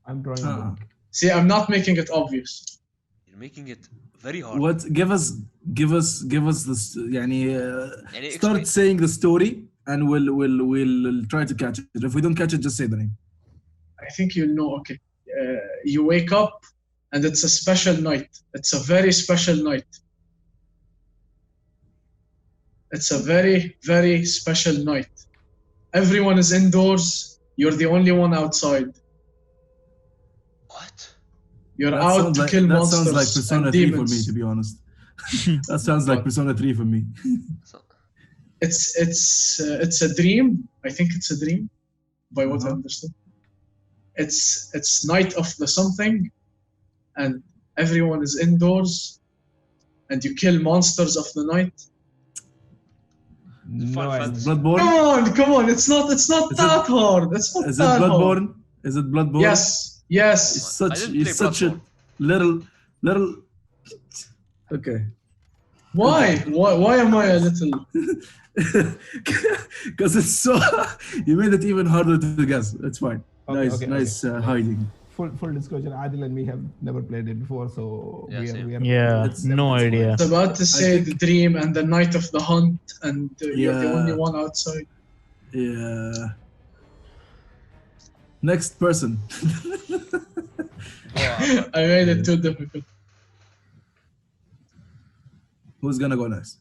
I'm drawing a
Uh-uh.
blank.
see, I'm not making it obvious.
You're making it very hard.
What? Give us this. يعني,
يعني
start
explain.
saying the story, and we'll try to catch it. If we don't catch it, just say the name.
I think you'll know. Okay, you wake up and it's a special night. It's a very special night. It's a very, very special night. Everyone is indoors. You're the only one outside.
What?
You're out to kill
that
monsters
sounds like Persona
and
3
demons.
for me, to be honest. That sounds like
What?
Persona 3 for me.
So,
It's a dream. I think it's a dream, by what I
Uh-huh.
understood. It's night of the something, and everyone is indoors, and you kill monsters of the night.
The
No
Final
idea.
Fantasy.
Bloodborne?
Come on! It's not
Is
that hard. It's not
Is it
that hard.
Bloodborne? Is it Bloodborne?
Yes, yes.
I didn't play
It's such a
Bloodborne.
little. Okay.
Why am I a little?
Because it's so. You made it even harder to guess. It's fine.
Okay,
nice
okay.
hiding.
Full disclosure, Adil and me have never played it before, so
Yeah, same.
we are
Yeah,
It's-
no
it's
idea.
I was about to say
think-
the dream and the night of the hunt, and you're the
Yeah.
only one outside.
Yeah. Next person.
Oh,
I made it too difficult.
Who's gonna go next?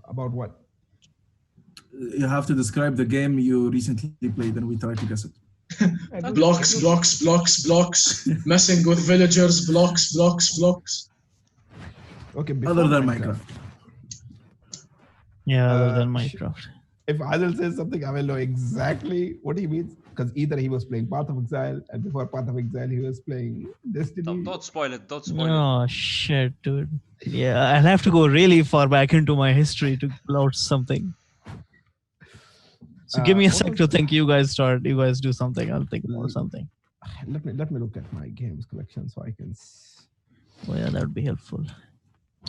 about what?
You have to describe the game you recently played, and we try to guess it.
Blocks, messing with villagers, blocks.
Okay,
Other
before
than Minecraft.
Yeah, other than
sh-
Minecraft.
If Adil says something, I will know exactly what he means. Because either he was playing Path of Exile, and before Path of Exile, he was playing Destiny.
don't spoil it. Don't spoil it.
Oh shit, dude. Yeah, I'll have to go really far back into my history to pull out something. So give me a
what
sec
was-
to think. You guys start. You guys do something. I'll think about something.
Let me look at my games collection so I can.
Oh yeah, that would be helpful.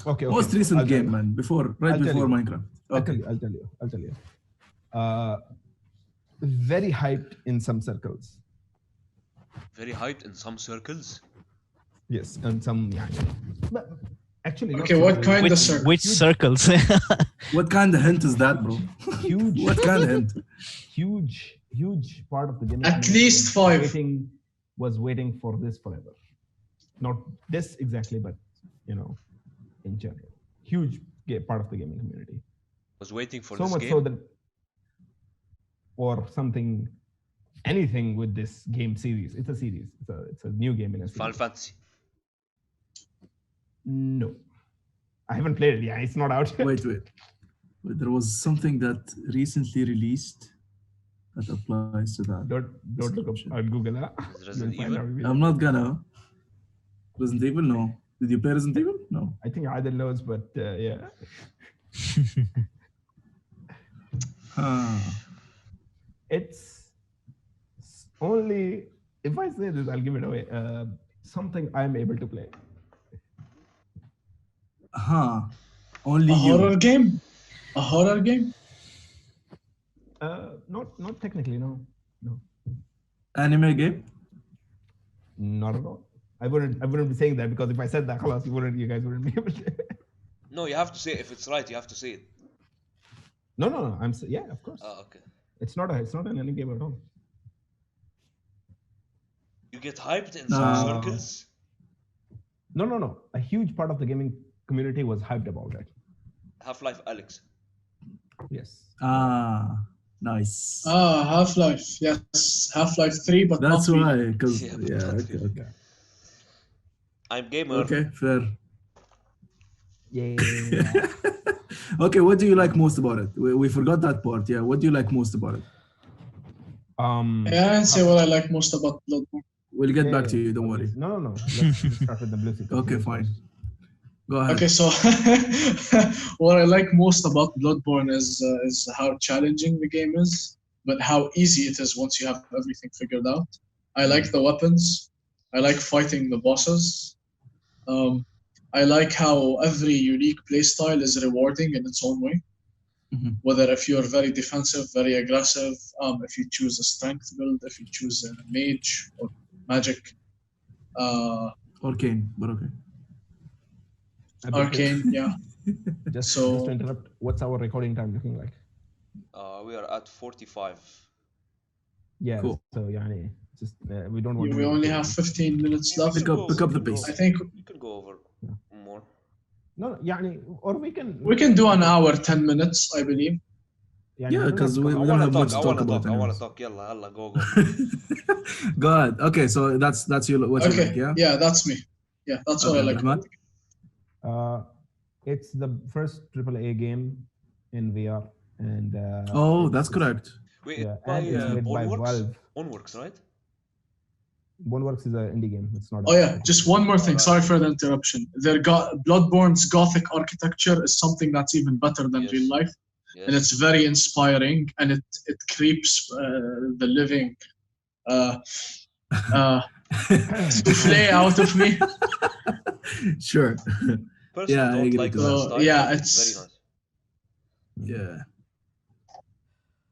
Okay.
Most recent
I'll tell
game,
you.
man. Before
I'll tell
before
you.
Minecraft. Okay.
I'll tell you. Very hyped in some circles.
Very hyped in some circles.
Yes, and some. Yeah. But actually, not
Okay, what
circles.
kind of circle?
Which circles?
What kind of hint is that, bro?
Huge.
What kind of hint?
huge part of the game.
At least 5.
Was waiting for this forever. Not this exactly, but in general, huge part of the gaming community.
Was waiting for
So
this
much
game.
so that, or something, anything with this game series. It's a series. It's a new game in a series.
Final Fantasy.
No, I haven't played it. Yeah, it's not out.
Wait. There was something that recently released that applies to that.
Don't look up on Google. Huh?
Is Resident
You'll find
Evil?
out immediately.
I'm not gonna. Resident Evil? No. Did you play Resident Evil? No.
I think Adil knows, but yeah.
Ah.
It's only, if I say this, I'll give it away. Something I'm able to play.
Huh. Only
A
you.
horror game? A horror game?
Not technically, no.
Anime game?
Not at all. I wouldn't be saying that because if I said that, khalas, you guys wouldn't be able to.
No, you have to say it. If it's right, you have to say it.
No. Yeah, of course.
Okay.
It's not an any game at all.
You get hyped in some
No.
circles.
No. A huge part of the gaming community was hyped about it.
Half-Life Alex.
Yes.
Ah. Nice.
Half-Life. Yes, Half-Life 3, but
That's
not really.
why. Because
Yeah, but
yeah.
not
Okay.
really.
Okay.
I'm gamer.
Okay. Fair.
Yeah.
Okay. What do you like most about it? We forgot that part. Yeah. What do you like most about it?
Yeah, I didn't say what I like most about Bloodborne.
We'll get back to you. Don't worry.
No. Let's start with the blue secret.
Okay. Fine. Go ahead.
Okay, so what I like most about Bloodborne is how challenging the game is, but how easy it is once you have everything figured out. I like the weapons. I like fighting the bosses. I like how every unique playstyle is rewarding in its own way.
Mhm.
Whether if you're very defensive, very aggressive, if you choose a strength build, if you choose a mage or magic,
Arcane, but okay.
A bit
arcane, yeah.
just
So-
just to interrupt, what's our recording time looking like?
We are at 45.
Yeah,
Cool.
so يعني just we don't want to
We
make it
only
too
have
long.
15 minutes
Yeah, we
left.
can go-
Pick up
we
the
can
pace.
go-
I think
we can go over more.
No, يعني or
we can do an hour, 10 minutes, I believe.
يعني
Yeah,
we don't
because
have to
we
come-
I
don't
wanna
have
talk.
much to
I
talk
wanna
about.
talk. I wanna
anyways.
talk. Yalla, go.
Go ahead. Okay, so that's you what you
Okay,
like, yeah?
yeah, that's me. Yeah, that's what I
Okay,
like.
Abdurrahman?
It's the first AAA game in VR, and
Oh,
it's-
that's
it's-
correct.
Wait,
Yeah,
it's by
and it's made by
Boneworks.
Valve.
Boneworks, right?
Boneworks is an indie game. It's not.
Oh yeah, just one more thing.
Alright.
Sorry for the interruption. Bloodborne's Gothic architecture is something that's even better than
Yes.
real life,
Yes.
and it's very inspiring, and it creeps the living souffle out of me.
Sure.
Personally,
Yeah, I
don't
agree
like
to
that
that.
style.
Yeah,
but
it's-
very nice.
Yeah.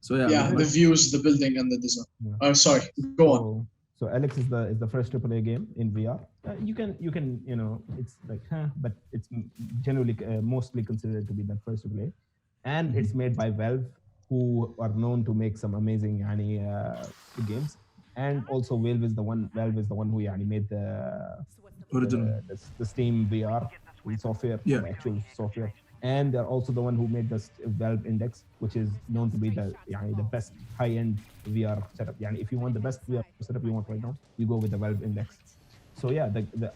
So yeah,
Yeah, the
Abdurrahman?
views, the building, and the design.
Yeah.
Sorry, go on.
So Alex is the first AAA game in VR. You can it's like but it's generally mostly considered to be the first AAA, and it's made by Valve, who are known to make some amazing games. And also Valve is the one who made
Original.
the Steam VR software,
Yeah.
the actual software. And they're also the one who made the Valve Index, which is known to be the best high-end VR setup. If you want the best VR setup you want right now, you go with the Valve Index. So yeah,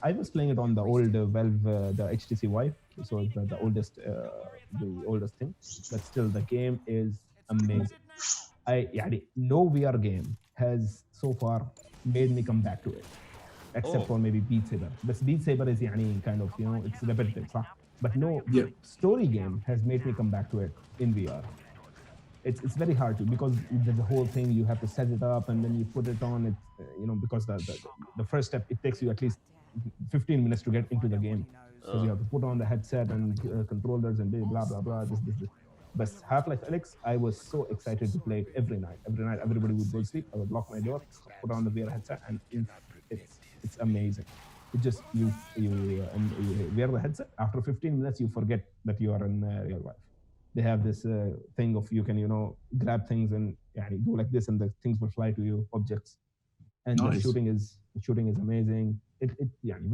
I was playing it on the old Valve, the HTC Vive, so it's the oldest thing. But still, the game is amazing. No VR game has so far made me come back to it, except
Oh.
for maybe Beat Saber. But Beat Saber is kind of it's repetitive, صح? But no
Yeah.
story game has made me come back to it in VR. It's very hard to, because the whole thing you have to set it up and then you put it on it, because the first step, it takes you at least 15 minutes to get into the game, because you have to put on the headset and controllers and blah blah blah this. But Half-Life Alyx, I was so excited to play it every night. Everybody would go to sleep, I would lock my door, put on the VR headset, and it's amazing. It just you wear the headset. After 15 minutes, you forget that you are in real life. They have this thing of you can grab things and do like this, and the things will fly to you, objects. And
Nice.
the shooting is amazing. It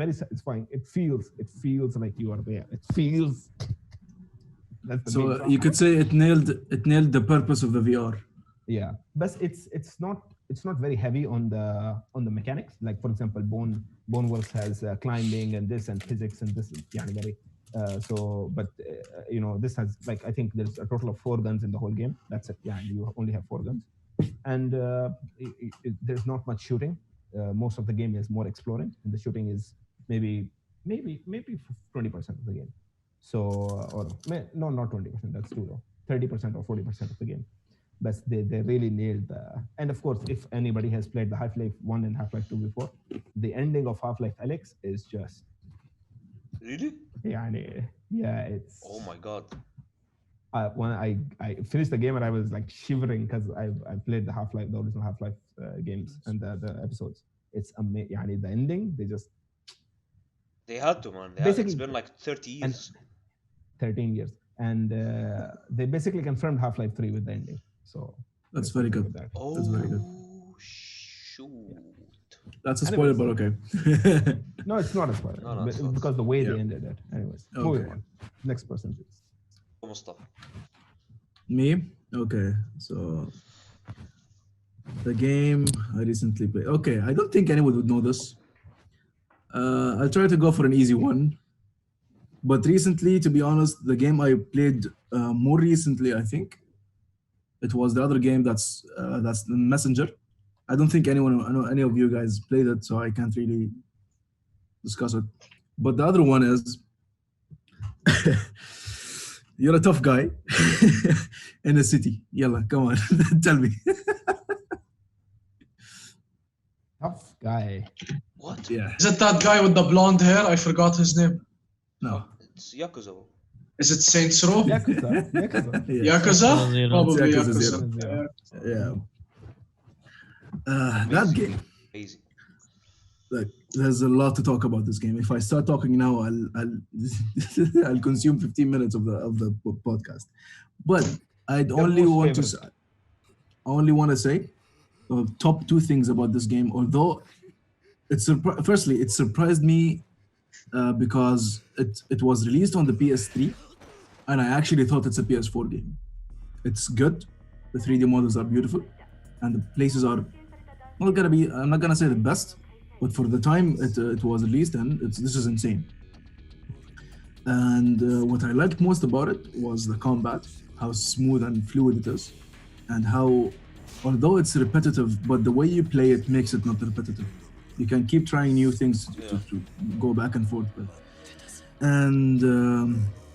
very satisfying. It feels like you are there. It feels. That's the main
So
part.
you could say it nailed the purpose of the VR.
Yeah, but it's not very heavy on the mechanics. Like for example, Boneworks has climbing and this and physics and this. Very. This has, like, I think there's a total of 4 guns in the whole game. That's it. Yeah, you only have 4 guns, and there's not much shooting. Most of the game is more exploring, and the shooting is maybe 20% of the game. So, not 20%. That's too low. 30% or 40% of the game. But they really nailed and of course, if anybody has played the Half-Life 1 and Half-Life 2 before, the ending of Half-Life Alyx is just
Really?
it's
Oh my god.
when I finished the game and I was like shivering, because I played the original Half-Life games and the episodes. It's amazing. The ending,
They had to, man. It's
Basically-
been like 30 years.
13 years, and they basically confirmed Half-Life 3 with the ending. So
That's
let's
very
go
good.
with that.
Oh,
That's very good.
shoot.
That's a spoiler, but okay.
No, it's not a spoiler,
No, it's not.
because the way they
Yeah.
ended it. Anyways,
Okay.
moving on. Next person, please.
Mustafa.
Me? Okay. So the game I recently played. Okay, I don't think anyone would know this. I'll try to go for an easy one. But recently, to be honest, the game I played more recently, I think, it was the other game that's the Messenger. I don't think any of you guys played it, so I can't really discuss it. But the other one is you're a tough guy in a city. Yalla, come on, tell me.
Tough guy.
What?
Yeah.
Is it that guy with the blonde hair? I forgot his name.
No.
It's Yakuza.
Is it Saints Row?
Yakuza. Yakuza.
Yeah.
Yakuza?
Zero.
Probably
Yakuza
Yakuza.
Zero.
Yeah.
Yeah. That
Amazing.
game.
Amazing.
Like, there's a lot to talk about this game. If I start talking now, I'll consume 15 minutes of the podcast. But I'd
Your
only
most
want to
favorite.
I only want to say top two things about this game. Although firstly, it surprised me because it was released on the PS3, and I actually thought it's a PS4 game. It's good. The 3D models are beautiful, and the places are not gonna be. I'm not gonna say the best, but for the time it was released, and this is insane. And what I liked most about it was the combat, how smooth and fluid it is, and how, although it's repetitive, but the way you play it makes it not repetitive. You can keep trying new things to go back and forth with. And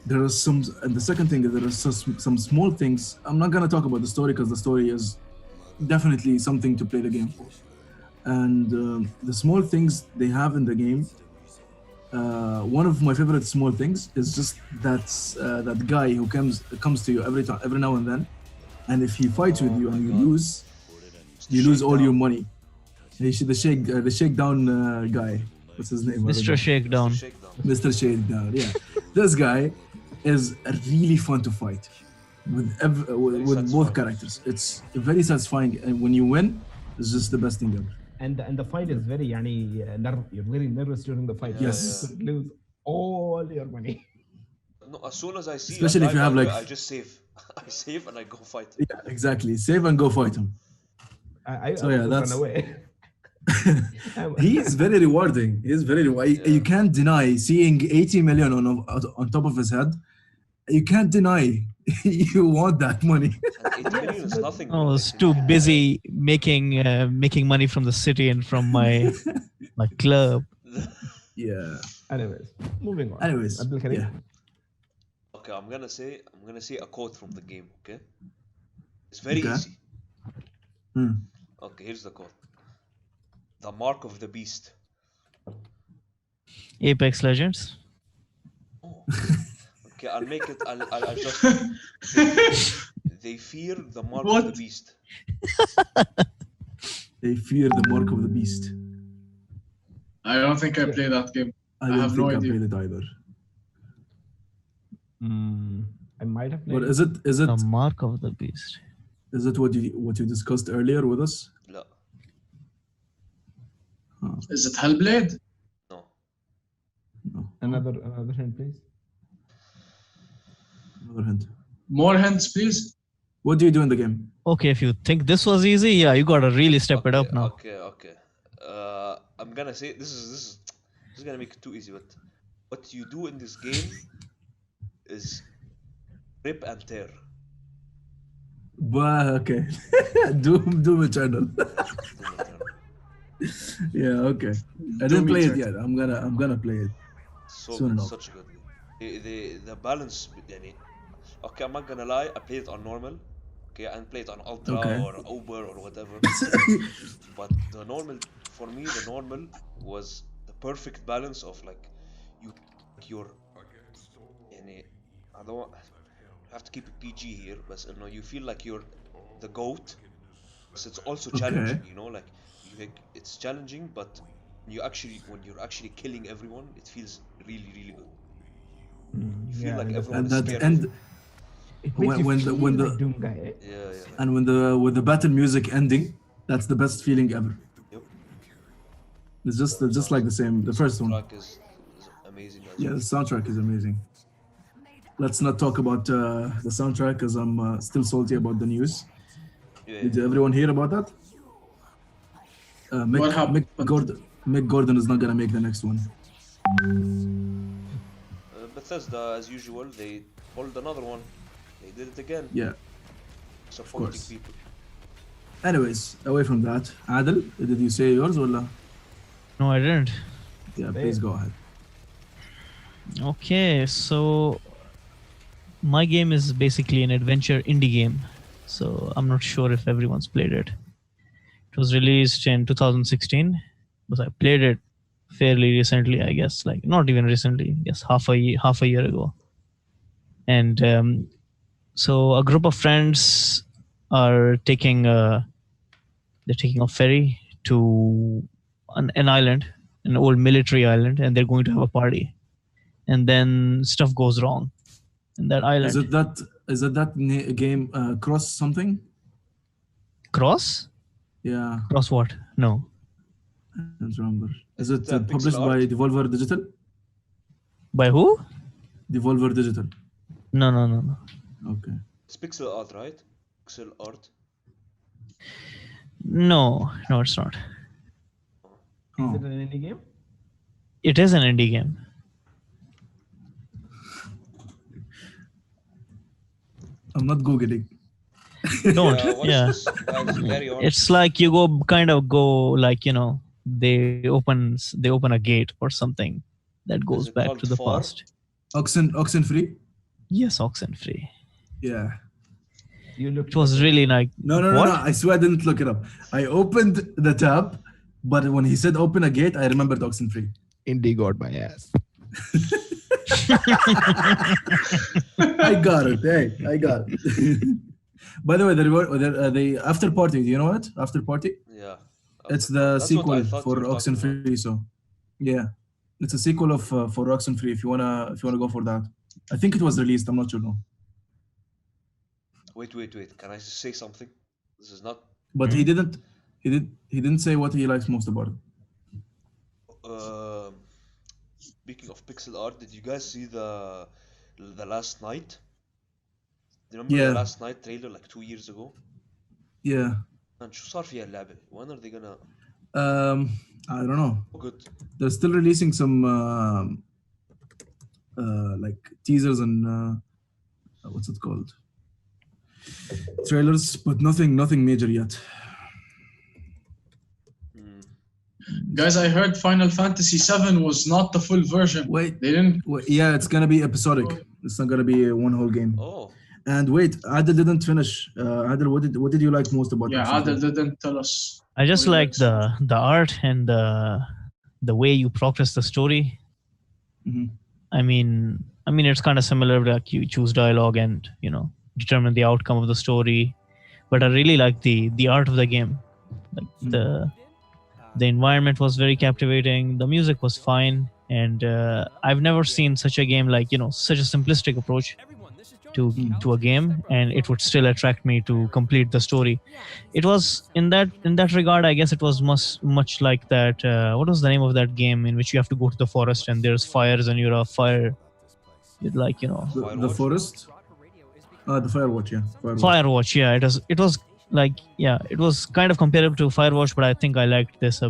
there are some, and the second thing is there are some small things. I'm not gonna talk about the story because the story is definitely something to play the game for. And the small things they have in the game, one of my favorite small things is just that guy who comes to you every now and then, and if he fights with you and you lose all your money. The shakedown guy. What's his name?
Mr. Shakedown.
Shakedown.
Mr. Shakedown. Yeah, this guy is really fun to fight with both characters. It's very satisfying, and when you win, it's just the best thing ever.
And the fight is very you're very nervous during the fight.
Yes.
You could lose all your money.
No, as soon as I see,
Especially if you have, like-
I just save. I save and I go fight.
Yeah, exactly. Save and go fight him.
I
So, yeah,
would
that's-
run away.
He's very rewarding. You can't deny seeing 80 million on top of his head. You can't deny you want that money.
And 8 million is nothing.
I was too busy making money from the city and from my club.
Yeah.
Anyways, moving on.
Anyways,
Abdul Karim.
yeah.
Okay, I'm gonna say a quote from the game. Okay, it's very
Okay.
easy.
Hmm.
Okay, here's the quote. The mark of the beast.
Apex Legends.
Oh. Okay, I'll make it. I'll just. They fear the mark of the beast.
They fear the mark of the beast.
I don't think I play that game.
I don't
have
think
no
I
idea.
played it either.
I might have played.
But is it
The mark of the beast.
what you discussed earlier with us?
لا.
Is it Hellblade?
No.
No.
Another hint, please.
Another hint.
More hints, please.
What do you do in the game?
Okay, if you think this was easy, yeah, you gotta really step it up now.
Okay. I'm gonna say this is gonna make it too easy, but what you do in this game is rip and tear.
But okay. Doom Eternal. Yeah, okay. I didn't play it yet. I'm gonna play it.
So
Soon
good,
enough.
such a good game. The balance, يعني, okay, I'm not gonna lie, I played it on normal. Okay, I didn't play it on ultra
Okay.
or uber or whatever. But the normal, for me, the normal was the perfect balance of like your يعني, I don't want, I have to keep it PG here, but you know, you feel like you're the goat. So it's also challenging, you know, like it's challenging, but when you're actually killing everyone, it feels really, really good. You feel like everyone is scared.
And
It makes you
when
feel
the
like Doom guy. Eh?
Yeah.
and with the battle music ending, that's the best feeling ever.
Yep.
It's just like the same, the first one.
Track is amazing. As
Yeah,
well.
the soundtrack is amazing. Let's not talk about the soundtrack because I'm still salty about the news.
Yeah.
Did everyone hear about that?
What happened?
Mick Gordon is not gonna make the next one.
Bethesda, as usual, they pulled another one. They did it again.
Yeah.
Supporting
course.
people.
Anyways, away from that, Adel, did you say yours or la?
No, I didn't.
Yeah, please go ahead.
Okay, so my game is basically an adventure indie game. So I'm not sure if everyone's played it. It was released in 2016, but I played it fairly recently, I guess. Like not even recently, yes, half a year ago. And so a group of friends are taking a ferry to an island, an old military island, and they're going to have a party. And then stuff goes wrong in that
Is
island.
it that? Is it that game Cross something?
Cross?
Yeah,
Cross what? No.
I don't remember. Is
Is
it
it pixel
published by
art?
Devolver Digital?
By who?
Devolver Digital.
No.
Okay.
It's pixel art, right? Pixel art.
No, it's not.
Is
Oh.
it an indie game?
It is an indie game.
I'm not googling.
Don't.
What is this, guys? Carry on.
It's like you go like, they open a gate or something that goes
it
back
called
to the
Far?
past.
Oxen free?
Yes, Oxenfree.
Yeah.
You looked
It was really like
No.
what?
I swear I didn't look it up. I opened the tab, but when he said open a gate, I remembered Oxen free.
indie got my ass.
I got it. Hey, I got it. By the way, the after party. Do you know it? After party.
Yeah.
It's the
That's what I
sequel
thought you
for
were talking
Oxen
about.
free. So, yeah, it's a sequel of for Oxen free. If you wanna go for that, I think it was released. I'm not sure. No,
Wait. Can I say something? This is not.
but he didn't say what he likes most about it.
Speaking of pixel art, did you guys see the last night? Do you remember
Yeah.
the last night trailer like 2 years ago?
Yeah.
Man, شو صار فيها اللعبة? When are they gonna?
I don't know.
Oh, good.
They're still releasing some like teasers and what's it called? Trailers, but nothing major yet.
Guys, I heard Final Fantasy VII was not the full version.
Wait,
They didn't.
yeah, it's gonna be episodic. It's not gonna be one whole game.
Oh,
And wait, Adel didn't finish. Adel, what did you like most about
Yeah,
Oxenfree?
Adel didn't tell us.
I just
What do you
like
like
the art and the way you progress the story.
Mhm.
I mean it's kind of similar, like you choose dialogue and determine the outcome of the story. But I really like the art of the game. Like the environment was very captivating. The music was fine, and I've never seen such a game like such a simplistic approach to a game, and it would still attract me to complete the story. It was in that regard, I guess it was much like that. What was the name of that game in which you have to go to the forest and there's fires and you're a fire? You'd like
The
Firewatch?
forest. The Firewatch, yeah.
Firewatch. Yeah, it was like it was kind of comparable to Firewatch, but I think I liked this.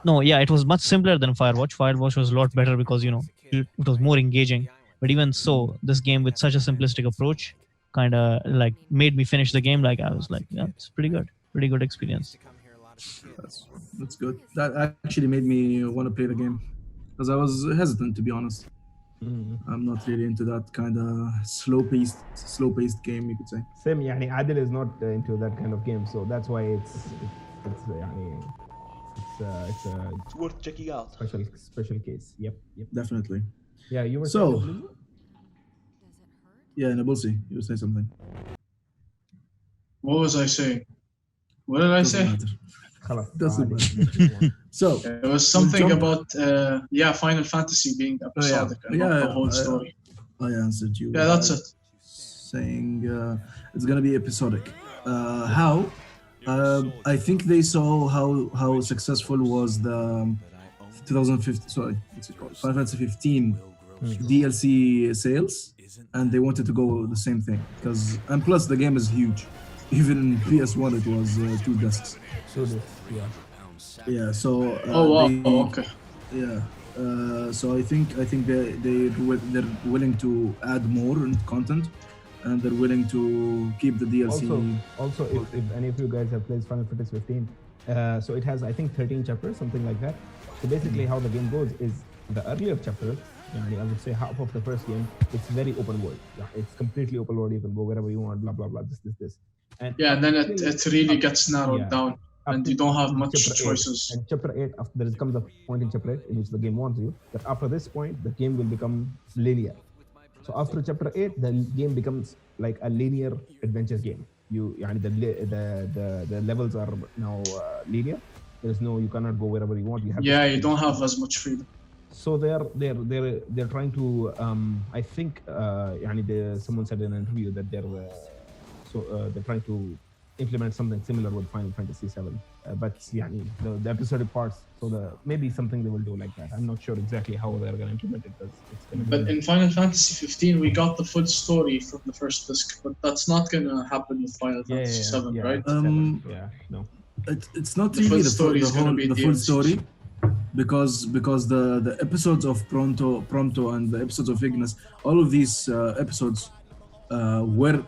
No, yeah, it was much simpler than Firewatch. Firewatch was a lot better because it was more engaging. But even so, this game with such a simplistic approach kind of like made me finish the game. Like I was like, yeah, it's pretty good experience.
That's good. That actually made me want to play the game because I was hesitant, to be honest. I'm not really into that kind of slow-paced game, you could say.
Same, يعني Adil is not into that kind of game, so that's why it's يعني it's a
it's worth checking out.
special case. Yep.
Definitely.
Yeah, you were
So,
saying, Blue?
yeah, Nabulsi, you say something.
What was I saying? What did I
Doesn't
say?
matter.
خلاص
Doesn't
عادي.
matter. So,
It was something
jump-
about Final Fantasy being episodic and not the whole story.
I answered you.
Yeah, that's it.
Saying it's gonna be episodic. How? I think they saw how successful was the 2015. Sorry, what's it called? Final Fantasy 15 DLC sales, and they wanted to go the same thing and plus the game is huge. Even in PS1 it was 2 discs.
So this, yeah.
Yeah. So.
Oh wow.
they-
Okay.
Yeah. So I think they're willing to add more content, and they're willing to keep the DLC.
Also, if any of you guys have played Final Fantasy 15, so it has I think 13 chapters, something like that. So basically, how the game goes is the earlier chapters. I would say half of the first game, it's very open world. Yeah, it's completely open world. You can go wherever you want. Blah blah blah. This. And
Yeah, and then it really gets narrowed down. and you don't have much
chapter 8.
choices.
And chapter 8, there comes a point in chapter 8 in which the game warns you that after this point, the game will become linear. So after chapter 8, the game becomes like a linear adventure game. Yani the levels are now linear. There's no, you cannot go wherever you want. You have
Yeah,
to
you don't have as much freedom.
So they're trying to I think يعني someone said in an interview that they're trying to implement something similar with Final Fantasy VII, but يعني the episodic parts. So maybe something they will do like that. I'm not sure exactly how they're going to implement it. It's gonna be
But in Final Fantasy 15, we got the full story from the first disc, but that's not gonna happen with Final Fantasy 7, right?
Yeah, no.
It's not
The
really
full story is gonna be
the full
DLCs.
story, because the episodes of Pronto and the episodes of Ignis, all of these episodes were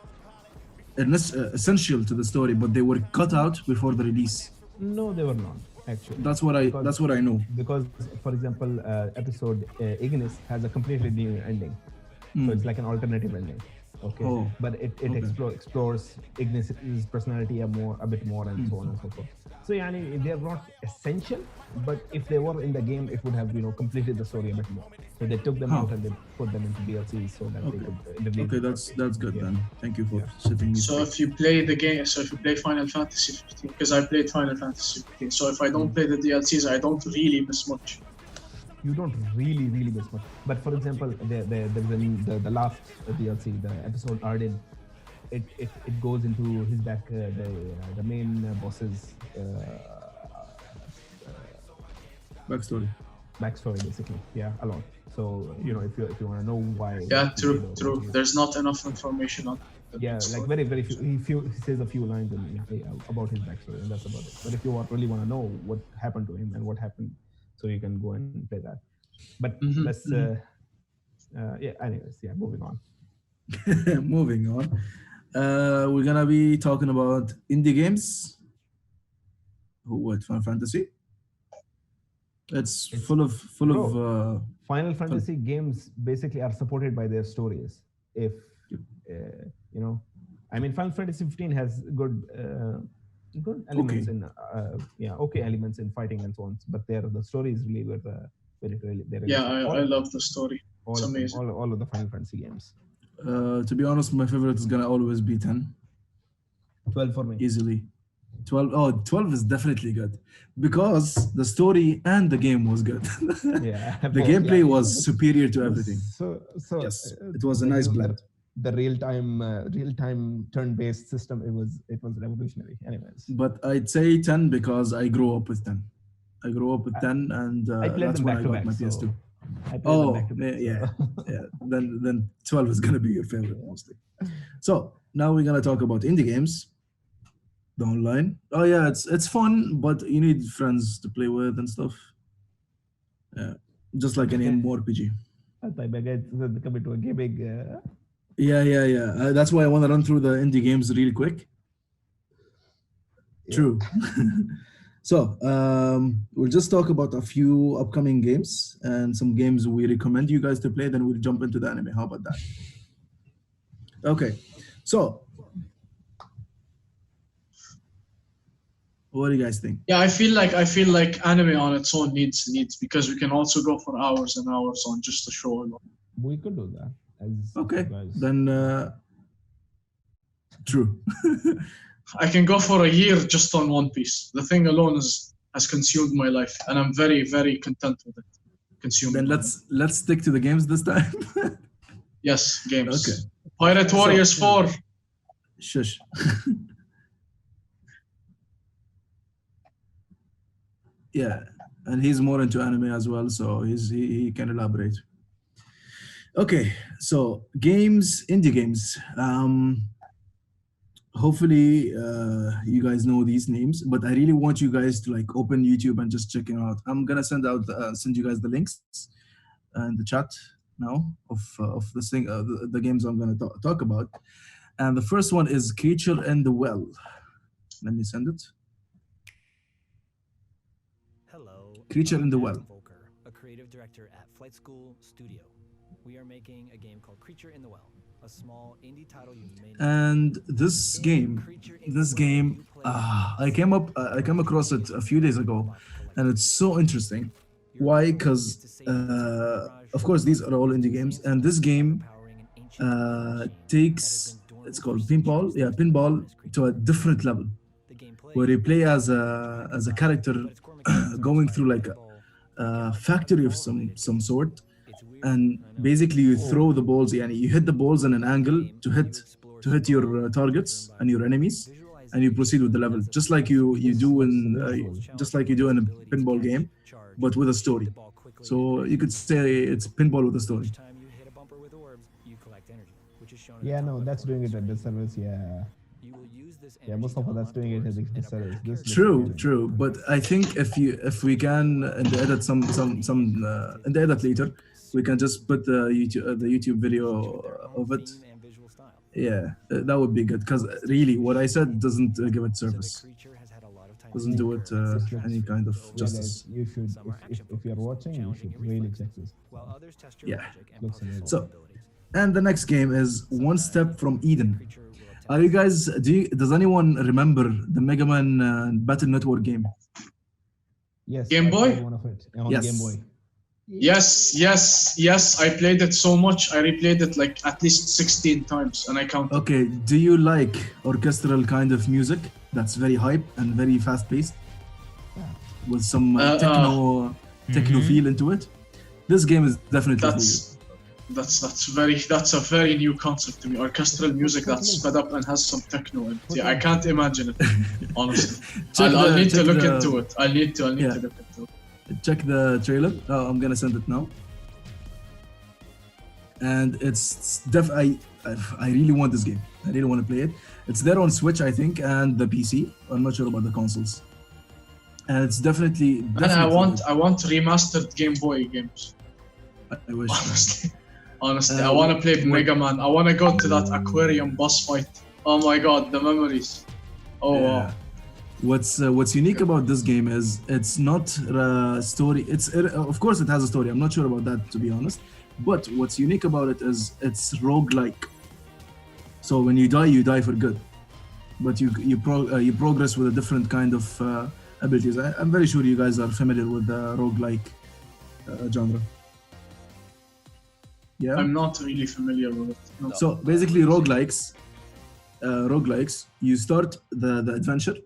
essential to the story, but they were cut out before the release.
No, they were not actually.
That's what I know.
Because, for example, episode Ignis has a completely new ending, so it's like an alternative ending. Okay, but it explores Ignis' personality a bit more, and so on and so forth. So yani, they're not essential, but if they were in the game, it would have completed the story a bit more. So they took them out and they put them into DLCs so that they could release.
Okay, that's good then. Thank you for setting me
So
straight.
if you play the game, so if you play Final Fantasy 15, because I played Final Fantasy 15, so if I don't play the DLCs, I don't really miss much.
You don't really miss much. But for example, the last DLC, the episode Arden, it goes into his back, the main boss's backstory basically. Yeah, a lot. So if you want to know why.
Yeah, true. There's not enough information on.
Like very few. He says a few lines about his backstory, and that's about it. But if you really want to know what happened to him and what happened, so you can go and play that. But let's anyways, moving on.
Moving on. We're gonna be talking about indie games. What, Final Fantasy? It's full of
Final Fantasy games basically are supported by their stories. If I mean, Final Fantasy 15 has good elements in elements in fighting and so on, but the story is really where
I love the story. It's amazing.
All of the Final Fantasy games.
To be honest, my favorite is gonna always be 10.
12 for me.
Easily. 12. Oh, 12 is definitely good because the story and the game was good. The gameplay was superior to everything.
So
yes, it was a nice blend.
The real-time turn-based system, it was revolutionary. Anyways,
but I'd say 10 because I grew up with 10. I grew up with 10, and that's when I got my PS2. Then 12 is gonna be your favorite mostly. So now we're gonna talk about indie games. The online. Oh yeah, it's fun, but you need friends to play with and stuff. Yeah, just like any MMORPG.
Coming to a gaming.
Yeah. That's why I want to run through the indie games really quick. Yeah. True. So we'll just talk about a few upcoming games and some games we recommend you guys to play. Then we'll jump into the anime. How about that? Okay. So what do you guys think?
Yeah, I feel like anime on its own needs because we can also go for hours and hours on just a show alone.
We could do that.
Okay, then true.
I can go for a year just on One Piece. The thing alone has consumed my life, and I'm very, very content with it.
Then let's stick to the games this time.
Yes, games.
Okay.
Pirate Warriors 4.
Shush. Yeah, and he's more into anime as well, so he can elaborate. Okay, so indie games. Hopefully you guys know these names, but I really want you guys to like open YouTube and just check it out. I'm gonna send you guys the links in the chat now of this thing, the games I'm gonna talk about. And the first one is Creature in the Well. Let me send it.
Hello.
Creature in the Well.
Volker, a creative director at Flight School Studio. We are making a game called Creature in the Well.
And this game, I came across it a few days ago, and it's so interesting. Why? Because of course these are all indie games, and this game takes, it's called pinball, yeah, pinball to a different level, where you play as a character going through like a factory of some sort, and basically you throw the balls, yani you hit the balls in an angle to hit your targets and your enemies, and you proceed with the level just like you do in just like you do in a pinball game, but with a story. So you could say it's pinball with a story.
Yeah, no, that's doing it at disservice. Yeah, yeah, Mustafa, that's doing it at disservice. This looks
True,
amazing.
true. But I think if we can in the edit some in the edit later, we can just put the YouTube video of it. Yeah, that would be good because really what I said doesn't give it service, doesn't do it
This
any
looks,
kind of
yeah, guys,
justice.
you should, if you're watching, you should really check this.
Yeah.
Looks amazing.
So, and the next game is One Step from Eden. Are you guys? Does anyone remember the Mega Man Battle Network game?
Yes,
Game
I
Boy?
played one of it on
Yes.
Game Boy.
Yes. I played it so much. I replayed it like at least 16 times, and I counted.
Okay. Do you like orchestral kind of music that's very hype and very fast paced, with some techno feel into it? This game is definitely for you.
That's a very new concept to me. Orchestral music that's sped up and has some techno in it. Yeah, I can't imagine it, honestly. I'll need to look into it. I'll need to look into it.
Check the trailer. I'm gonna send it now. And it's I really want this game. I really want to play it. It's there on Switch, I think, and the PC. I'm not sure about the consoles. And it's definitely.
And I want remastered Game Boy games.
I wish.
Honestly, I want to play Mega Man. I want to go to that aquarium boss fight. Oh my god, the memories. Oh wow.
What's unique about this game is it's not a story. Of course it has a story. I'm not sure about that, to be honest. But what's unique about it is it's roguelike. So when you die for good. But you progress with a different kind of abilities. I'm very sure you guys are familiar with the roguelike genre. Yeah.
I'm not really familiar with it. No.
So basically, roguelikes, you start the adventure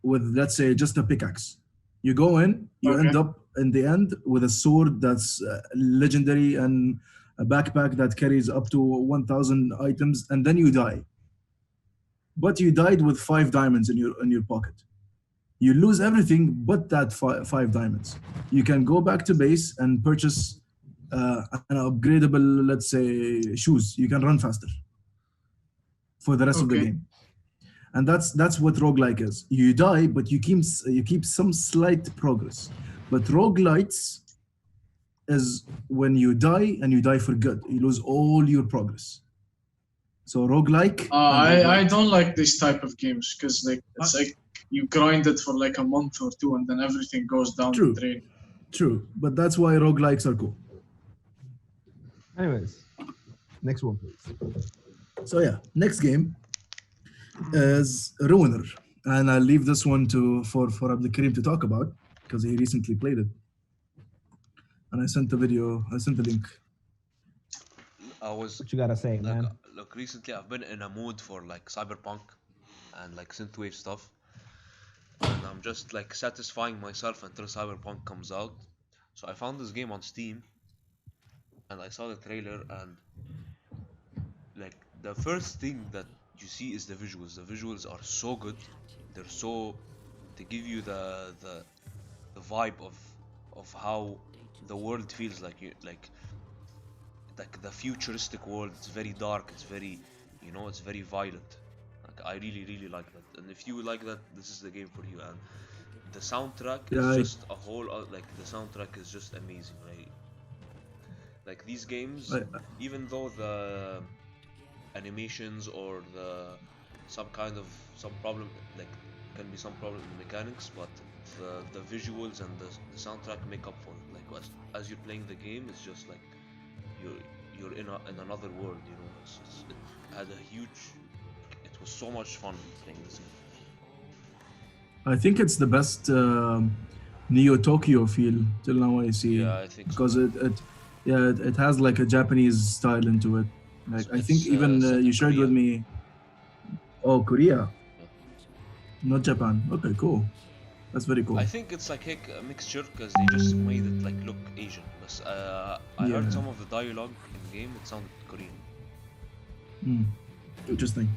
with, let's say, just a pickaxe. You go in, you end up in the end with a sword that's legendary and a backpack that carries up to 1,000 items, and then you die. But you died with 5 diamonds in your pocket. You lose everything but that 5 diamonds. You can go back to base and purchase an upgradable, let's say, shoes. You can run faster for the rest of the game. And that's what roguelike is. You die, but you keep some slight progress. But roguelites is when you die and you die for good. You lose all your progress. So roguelike.
I don't like this type of games because it's like you grind it for like a month or 2 and then everything goes down the drain.
True, but that's why roguelikes are cool.
Anyways, next one, please.
So yeah, next game is Ruiner, and I'll leave this one for Abdul Karim to talk about because he recently played it. And I sent the link.
What you gotta say, man?
Look, recently I've been in a mood for like cyberpunk and like synthwave stuff, and I'm just like satisfying myself until cyberpunk comes out. So I found this game on Steam, and I saw the trailer, and like the first thing that you see is the visuals. The visuals are so good. They give you the vibe of how the world feels like the futuristic world. It's very dark, it's very, it's very violent. Like I really like that. And if you like that, this is the game for you. And the soundtrack is just a whole the soundtrack is just amazing, right? Like these games, even though the animations or some problem, like can be some problem in the mechanics, but the visuals and the soundtrack make up for it. Like as you're playing the game, it's just like you're in another world. It had a huge. It was so much fun playing this game.
I think it's the best Neo Tokyo feel till now I see,
Yeah, I think so.
because it has like a Japanese style into it. Like I think
It's
even
set
you
in
shared with
Korea.
me. Oh, Korea,
Yeah.
not Japan. Okay, cool. That's very cool.
I think it's like a mixture because they just made it like look Asian. But I heard
Yeah.
some of the dialogue in the game. It sounded Korean.
Hmm. Interesting.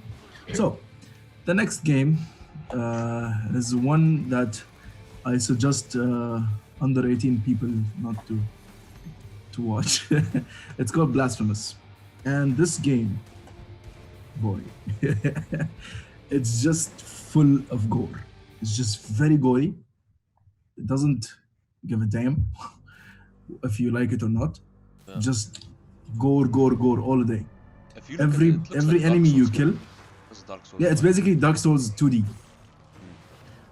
So, the next game is one that I suggest under 18 people not to watch. It's called Blasphemous, and this game, boy, it's just full of gore. It's just very gory. It doesn't give a damn if you like it or not.
Yeah.
Just gore, gore, gore all day.
If you look at it, it looks
Every
like Dark
enemy you
Souls
kill,
game. It's Dark Souls.
yeah, it's
vibe.
basically Dark Souls 2D,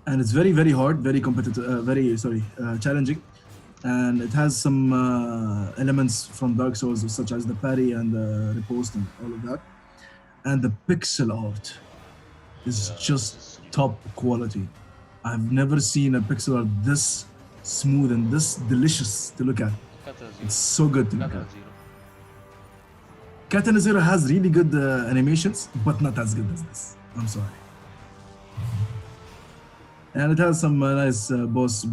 and it's very very hard, very competitive, challenging, and it has some elements from Dark Souls such as the parry and the riposte and all of that, and the pixel art is
Yeah,
just
it's really
top quality. I've never seen a pixel art this smooth and this delicious to look at.
Katana Zero.
It's so good to look
Katana
at.
Zero.
Katana Zero has really good animations, but not as good as this. I'm sorry. And it has some nice boss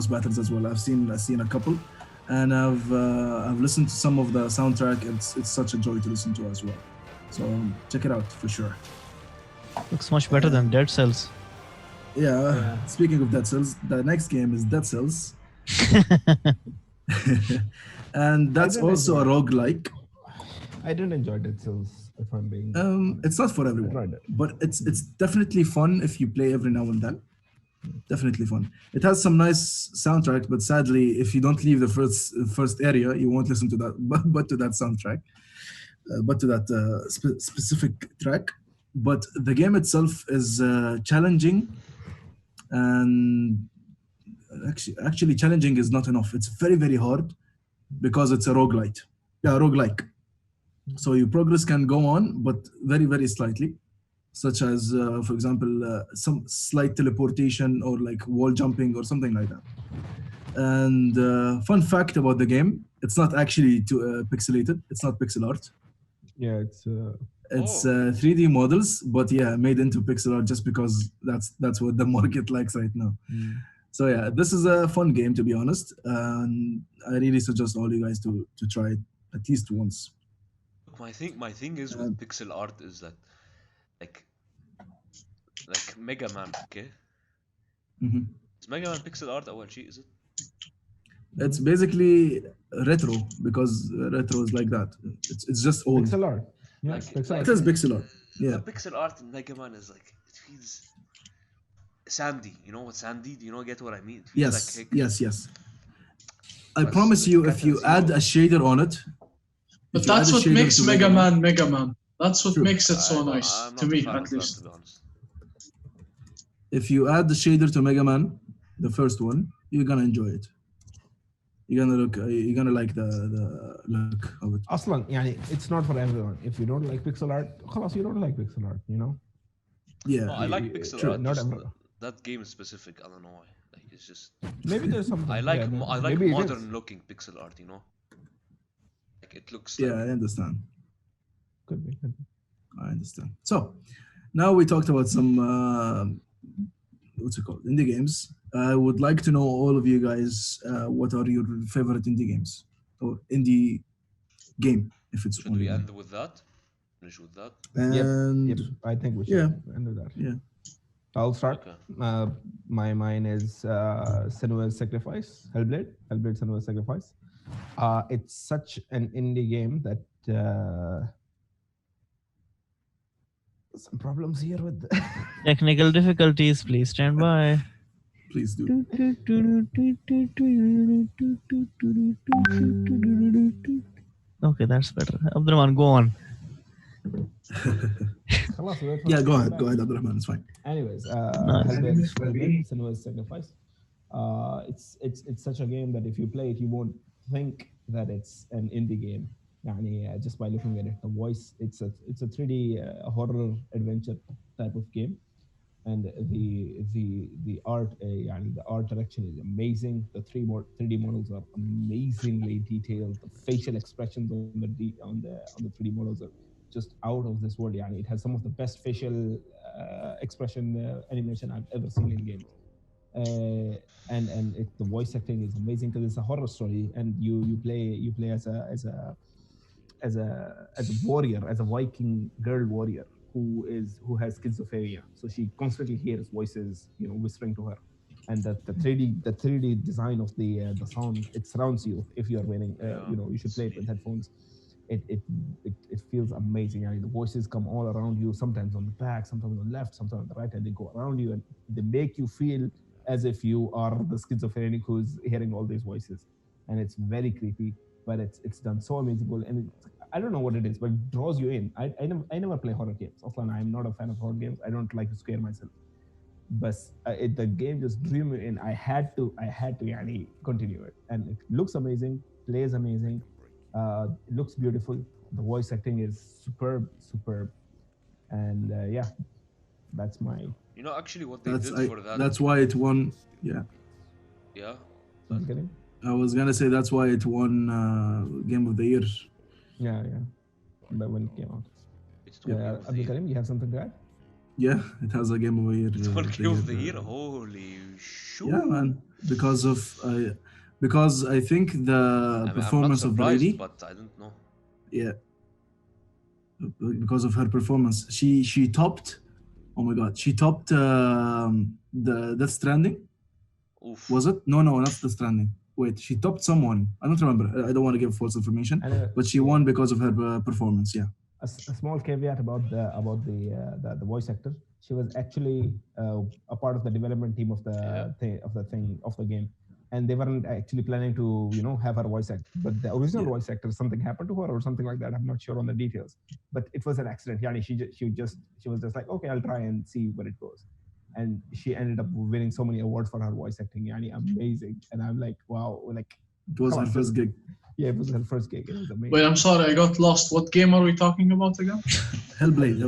battles as well. I've seen a couple, and I've listened to some of the soundtrack. It's such a joy to listen to as well. So check it out for sure.
Looks much better than Dead Cells.
Yeah. Speaking of Dead Cells, the next game is Dead Cells, and that's
didn't
also a
enjoy
roguelike.
I didn't enjoy Dead Cells, if I'm being.
It's not for
I
everyone,
tried it.
but it's definitely fun if you play every now and then. Definitely fun. It has some nice soundtrack, but sadly, if you don't leave the first area, you won't listen to that. But to that soundtrack, but to that specific track. But the game itself is challenging, and actually challenging is not enough. It's very very hard because it's a roguelite. Yeah, roguelike. So your progress can go on, but very very slightly, such as, for example, some slight teleportation or like wall jumping or something like that. And fun fact about the game, it's not actually pixelated. It's not pixel art.
Yeah, it's.
It's
Oh.
3D models, but yeah, made into pixel art just because that's what the market likes right now. So yeah, this is a fun game to be honest, and I really suggest all you guys to try it at least once.
Look, my thing is with pixel art is that like Mega Man. Okay.
Mhm.
Is Mega Man pixel art أول شيء? Is it?
It's basically retro because retro is like that. It's just old.
Pixel art. Yeah,
Like-
pixel
like-
It
art.
is pixel art. Yeah.
The pixel art in Mega Man is like it feels sandy. You know what sandy? Do you get what I mean? It feels
Yes.
like
Yes. I
But
promise
with
you, if
Katana
you add
Zero-
a shader on it,
But
if you add
that's
a
what
shader
makes
to
Mega Man Mega Man. That's what
True.
makes it so
I'm
nice
not
to
a
me,
fan
at
of that,
least.
to be honest.
If you add the shader to Mega Man, the first one, you're gonna enjoy it. You're gonna like the look of it.
Aslan, يعني, it's not for everyone. If you don't like pixel art, خلاص, you don't like pixel art, you know?
Yeah.
No, I like
y-
pixel
true.
art.
Not
Just
everyone.
that game is specific. I don't know why. Like it's just
Maybe there's something.
I like
yeah,
I like
maybe it is.
modern looking pixel art. Like it looks like
Yeah, I understand.
Could be.
I understand. So now we talked about some what's it called, indie games. I would like to know all of you guys what are your favorite indie games or indie game if it's
Should
only
we
one.
end with that? Finish with that?
And
Yep, I think we should
yeah.
end with that.
Yeah.
I'll start.
Okay.
Mine is Senua's Sacrifice, Hellblade Senua's Sacrifice. It's such an indie game that some problems here with
Technical difficulties, please stand by.
Please do.
Okay, that's better. Abdurrahman, go on.
خلاص, wait for
Yeah,
it to
go
come
ahead.
back.
Go ahead, Abdurrahman. It's fine.
Anyways,
Nice.
Hellblade Senua's Sacrifice. It's such a game that if you play it, you won't think that it's an indie game. just by looking at it. The voice, it's a 3D horror adventure type of game, and the art, the art direction is amazing. The 3D models are amazingly detailed. The facial expressions on the 3D models are just out of this world. It has some of the best facial expression animation I've ever seen in games. And the voice acting is amazing because it's a horror story, and you play as a warrior, as a Viking girl warrior who has schizophrenia. So she constantly hears voices, whispering to her. And the 3D design of the sound, it surrounds you if you are wearing,
Yeah.
you should play it with headphones. It feels amazing. The voices come all around you, sometimes on the back, sometimes on the left, sometimes on the right, and they go around you and they make you feel as if you are the schizophrenic who's hearing all these voices. And it's very creepy, but it's done so amazing. And I don't know what it is, but it draws you in. I never play horror games. Often I'm not a fan of horror games. I don't like to scare myself. But the game just drew me in. I had to continue it, and it looks amazing, plays amazing, it looks beautiful. The voice acting is superb, and yeah, that's my.
You know, actually, what they did for that.
That's why it won. Yeah,
Yeah.
Getting?
I was gonna say that's why it won Game of the Year.
Yeah. But when it came out,
It's the Game of the
Abdul
Year.
Karim, you have something to add?
Yeah, it has a Game of the Year.
It's one Game of the Year. Holy shoot!
Yeah, man. Because I think the
I mean,
performance
I'm
of
not
the
surprised,
lady.
but I don't know.
Yeah, because of her performance, she topped. Oh my God, she topped the Death Stranding.
Oof.
Was it? No, not Death Stranding. Wait, she topped someone. I don't remember. I don't want to give false information, but she won because of her performance. Yeah.
A small caveat about the voice actor. She was actually a part of the development team of the game, and they weren't actually planning to have her voice act. But the original voice actor, something happened to her or something like that. I'm not sure on the details, but it was an accident. She was just like, okay, I'll try and see where it goes, and she ended up winning so many awards for her voice acting. Amazing, and I'm like, wow, like
It was her first gig.
Yeah, it was her first gig. It was amazing.
Wait, I'm sorry, I got lost. What game are we talking about again?
Hellblade.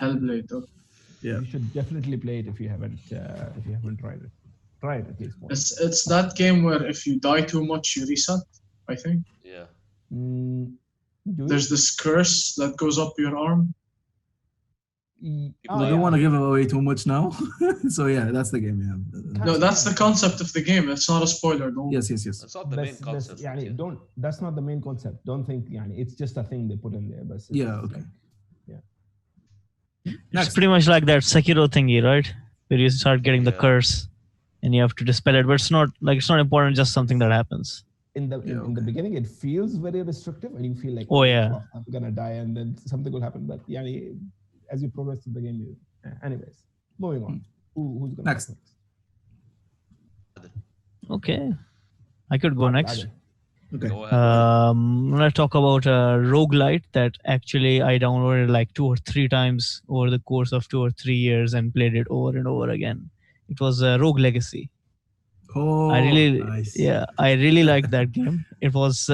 Hellblade. Okay.
Yeah.
You should definitely play it if you haven't tried it. Try it at least once.
It's that game where if you die too much, you reset, I think.
Yeah.
There's this curse that goes up your arm.
I don't want to give away too much now. So yeah, that's the game. Yeah.
No, that's the concept of the game. It's not a spoiler. Don't.
Yes.
That's not the main concept.
That's not the main concept. Don't think it's just a thing they put in there. But
okay.
It's pretty much like that Sekiro thingy, right? Where you start getting the curse and you have to dispel it, but it's not important, just something that happens.
In the beginning, it feels very restrictive, and you feel like, I'm gonna die, and then something will happen. But as you progress through the game, anyways, moving on. Who's gonna
next?
Okay, I could go next.
Okay.
Go ahead.
I'm gonna talk about a roguelite that actually I downloaded like 2 or 3 times over the course of 2 or 3 years and played it over and over again. It was Rogue Legacy.
Oh, nice.
Yeah, I really liked that game. It was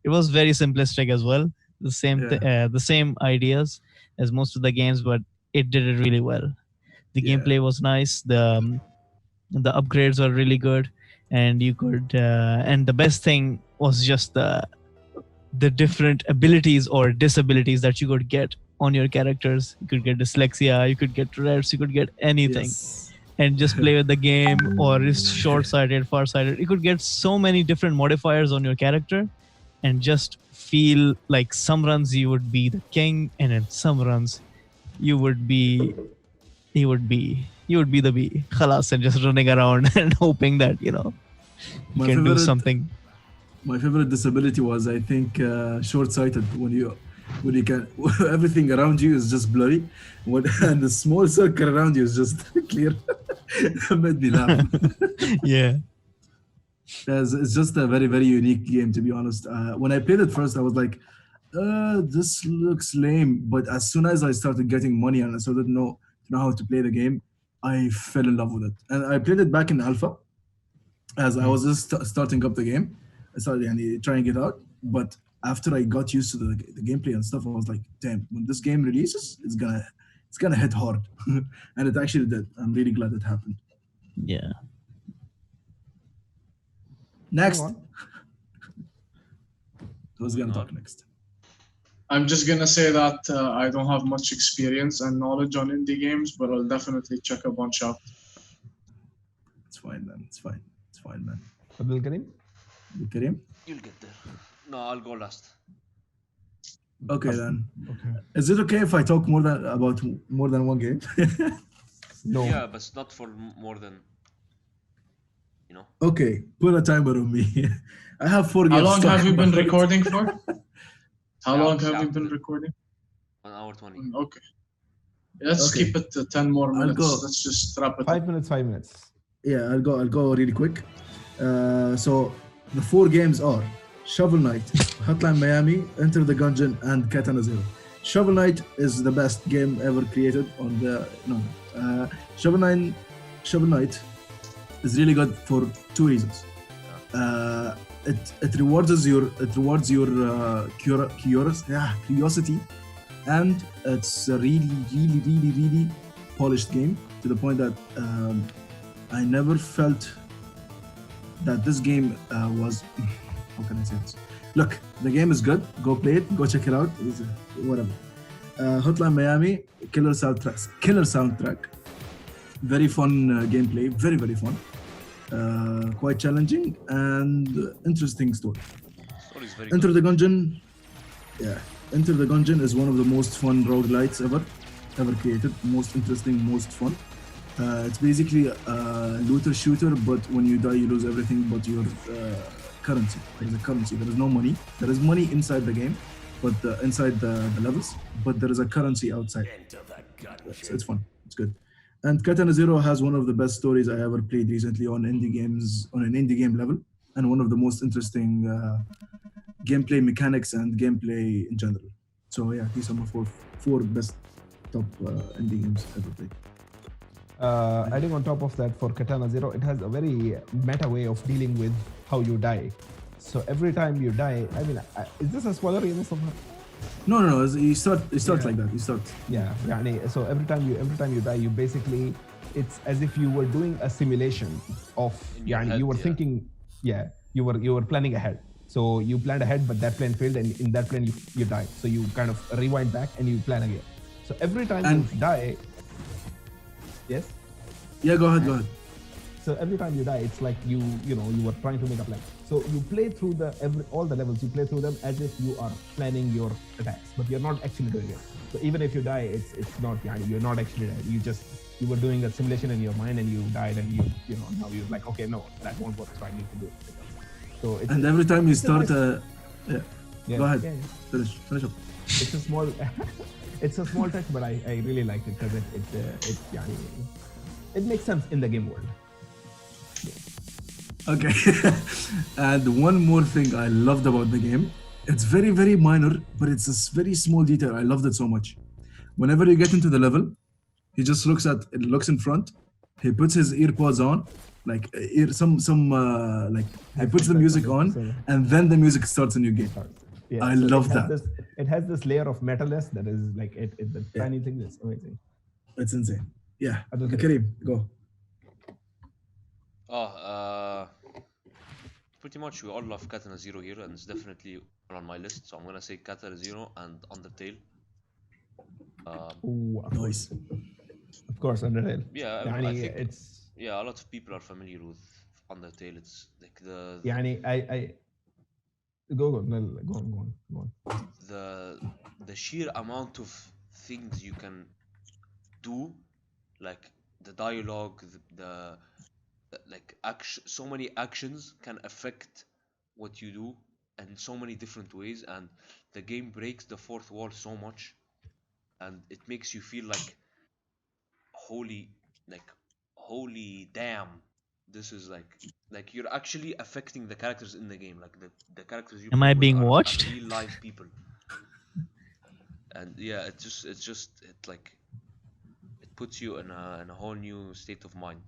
very simplistic as well. The same ideas as most of the games, but it did it really well. The gameplay was nice. The upgrades were really good, and you could and the best thing was just the different abilities or disabilities that you could get on your characters. You could get dyslexia, you could get Tourette's, you could get anything. And just play with the game, or is short-sighted, far-sighted. You could get so many different modifiers on your character, and just feel like some runs you would be the king, and in some runs you would be the bee. Khalas, and just running around and hoping that you can do something.
My favorite disability was, I think, short-sighted. When you can, everything around you is just blurry, and the small circle around you is just clear. That made me laugh.
Yeah.
It's just a very, very unique game, to be honest. When I played it first, I was like, this looks lame. But as soon as I started getting money and I started to know how to play the game, I fell in love with it. And I played it back in alpha, as I was just starting up the game. I started trying it out. But after I got used to the gameplay and stuff, I was like, damn, when this game releases, it's gonna hit hard, and it actually did. I'm really glad it happened.
Yeah.
Next,
Moving
who's
Moving
gonna talk
on.
next?
I'm just gonna say that I don't have much experience and knowledge on indie games, but I'll definitely check a bunch out.
It's fine, man. It's fine. It's fine, man.
Abdul Karim?
Kareem?
You'll get there. No, I'll go last.
Okay, then.
Okay.
Is it okay if I talk about more than one game?
No.
Yeah, but not for more than, you know.
Okay, put a timer on me. I have 4 games.
How long
to talk
have you been
about.
recording for? How
Yeah,
long have
yeah.
you been recording?
1 hour 20.
Okay. Let's
Okay.
keep it to 10 more
I'll
minutes.
go.
Let's just wrap it
5
up.
minutes, 5 minutes.
Yeah, I'll go really quick. So the 4 games are Shovel Knight, Hotline Miami, Enter the Gungeon, and Katana Zero. Shovel Knight is the best game ever created on the Shovel Knight is really good for 2 reasons. It rewards your curiosity, and it's a really polished game to the point that I never felt that this game was. How can I say this? Look, the game is good. Go play it. Go check it out. It's, whatever. Hotline Miami, killer soundtrack. Very fun gameplay. Very fun. Quite challenging and interesting story.
Story's very
Enter
good.
the Gungeon. Yeah, Enter the Gungeon is one of the most fun roguelites ever created. Most interesting, most fun. It's basically a looter shooter, but when you die, you lose everything but your currency. There is a currency. There is no money. There is money inside the game, but inside the levels, but there is a currency outside. It's fun. It's good. And Katana Zero has one of the best stories I ever played recently on indie games, on an indie game level, and one of the most interesting gameplay mechanics and gameplay in general. So yeah, these are my four best top indie games ever played.
Adding on top of that, for Katana Zero, it has a very meta way of dealing with how you die. So every time you die, I mean, is this a spoiler? Somehow?
No. You start
Yeah.
like that. You start.
Yeah. So every time you die, you basically, it's as if you were doing a simulation of.
In your head,
You were
yeah.
thinking. Yeah. You were planning ahead. So you planned ahead, but that plan failed, and in that plan you die. So you kind of rewind back and you plan again. So every time
And-
you die. Yes.
Yeah, go ahead.
So every time you die, it's like you were trying to make a plan. So you play through all the levels. You play through them as if you are planning your attacks, but you're not actually doing it. So even if you die, it's not. You're not actually dead. You were doing a simulation in your mind and you died, and now you're like, okay, no, that won't work. So I need to do it. So it's
And every time you
it's a
start,
nice-
go ahead.
yeah.
Finish up.
It's a small, it's a small touch, but I really liked it because it makes sense in the game world.
Okay. And one more thing I loved about the game, it's very minor, but it's a very small detail. I loved it so much. Whenever you get into the level, he just looks in front. He puts his earpods on, like he puts the music on, and then the music starts a new game.
Yeah,
I
so
love
it has
that.
It has this layer of metalness that is like the
Yeah.
tiny thing that's amazing.
It's insane. Yeah.
Abdul
Kareem, go.
Pretty much we all love Katana Zero here, and it's definitely on my list. So I'm gonna say Katana Zero and Undertale.
Ooh,
Nice.
of course, Undertale.
Yeah, I
يعني
think
it's
a lot of people are familiar with Undertale. It's like
يعني I go on.
the sheer amount of things you can do, like the dialogue, the like action, so many actions can affect what you do in so many different ways, and the game breaks the fourth wall so much, and it makes you feel like holy holy damn, this is like you're actually affecting the characters in the game, like the characters you
Am
play
I
with
being
are
watched?
real live people. And yeah, it puts you in a whole new state of mind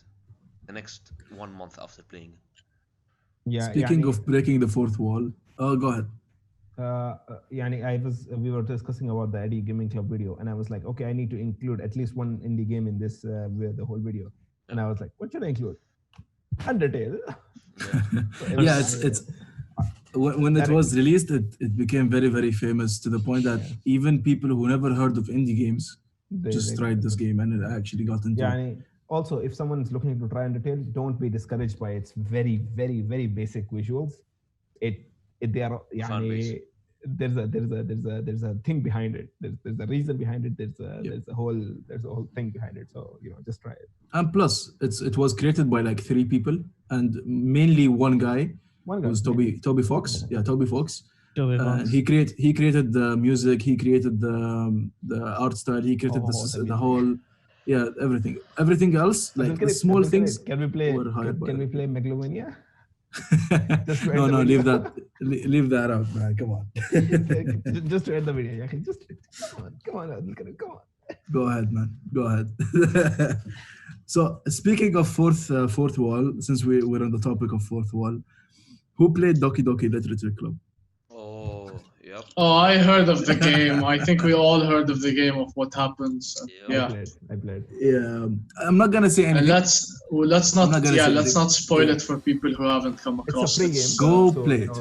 the next 1 month after playing it.
Yeah,
Speaking
يعني
of breaking the fourth wall, go ahead.
we were discussing about the Eddie Gaming Club video, and I was like, okay, I need to include at least one indie game in this the whole video. And I was like, what should I include? Undertale.
Yeah, it's when it was released, it became very, very famous to the point that even people who never heard of indie games just tried this game and it actually got into it.
Also, if someone's looking to try Undertale, don't be discouraged by its very, very, very basic visuals. They are there's a thing behind it. There's a reason behind it. There's a whole thing behind it. So just try it.
And plus, it was created by like 3 people, and mainly one guy. Was Toby Fox. Yeah, Toby Fox. He created the music. He created the art style. He created the whole. Yeah, everything else, like the small things.
Can we play Megalomania?
No, leave that out, man. Come on.
just to end the video. Come on.
Go ahead, man. Go ahead. So speaking of fourth wall, since we're on the topic of fourth wall, who played Doki Doki Literature Club?
Oh, yep.
Oh, I heard of the game. I think we all heard of the game of what happens. Yeah.
I played.
Yeah, I'm not gonna say anything.
And let's not spoil it for people who haven't come across
it. It's a free game.
Go play it.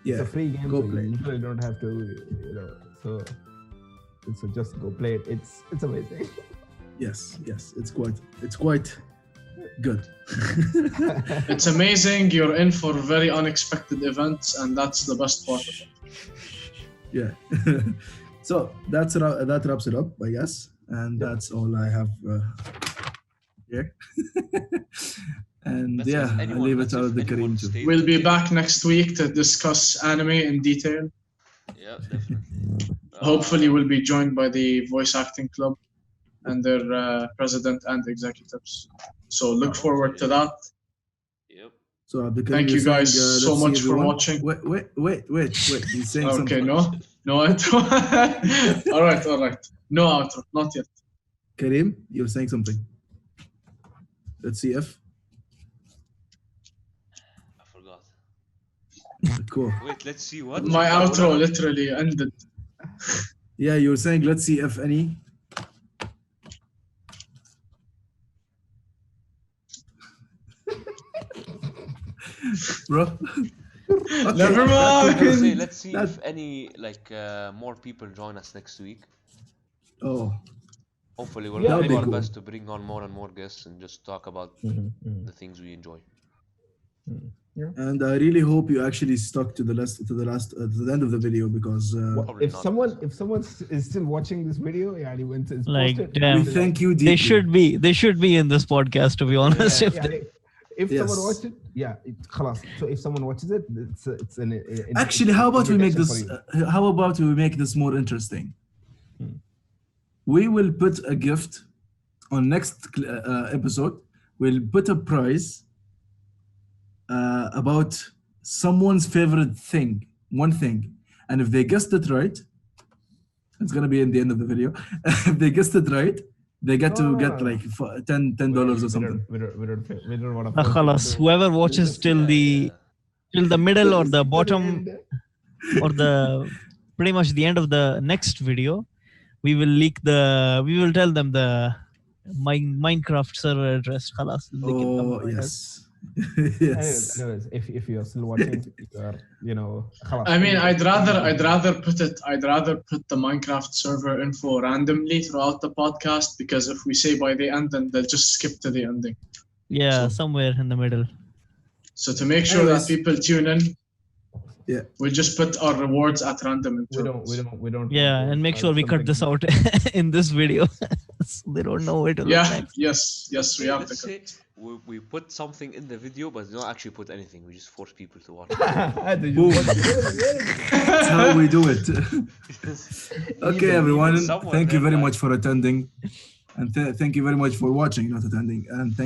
It's a free game.
Go play it.
You don't have to, so just go play it. It's amazing.
Yes, it's quite good.
It's amazing. You're in for very unexpected events, and that's the best part of it.
Yeah. So that wraps it up, I guess, and that's all I have here. And I'll leave it out to Kareem too.
We'll be back next week to discuss anime in detail.
Yeah, definitely.
Hopefully, we'll be joined by the voice acting club and their president and executives. So look forward to that.
Yep.
So
thank you guys so much for watching.
Wait. He's saying something.
Okay, no outro. all right. No outro, not yet.
Kareem, you're saying something. Let's see if.
I forgot.
Cool.
Wait, let's see what.
My outro literally ended.
Yeah, you were saying let's see if any. Bro.
Okay. Never mind.
Let's see if any more people join us next week.
Oh.
Hopefully we'll try our best to bring on more and more guests and just talk about the things we enjoy.
Yeah.
And I really hope you actually stuck to the end of the video, because
if someone is still watching this video, when it's posted,
damn,
we thank you deeply.
They should be in this podcast, to be honest.
If someone watched it, خلاص. So if someone watches it, it's an
actually, how about we make this more interesting? We will put a gift on next episode. We'll put a prize about someone's favorite thing, one thing, and if they guessed it right, it's gonna be in the end of the video. If they guessed it right, they get like $10 or something.
We don't want to.
Whoever watches till the middle or the bottom or the pretty much the end of the next video, we will tell them the Minecraft server address.
Oh yes. Yes.
Anyways, if you're still watching,
I mean, I'd rather put the Minecraft server info randomly throughout the podcast, because if we say by the end, then they'll just skip to the ending.
Yeah, somewhere in the middle.
So to make sure that people tune in, we'll just put our rewards at random.
We don't.
Yeah, and make sure we cut this out in this video, so they don't know where to look next.
Yes, we have to cut.
We put something in the video, but we don't actually put anything. We just force people to watch.
That's how we do it. Okay, everyone. Thank you very much for attending, and thank you very much for watching, not attending. And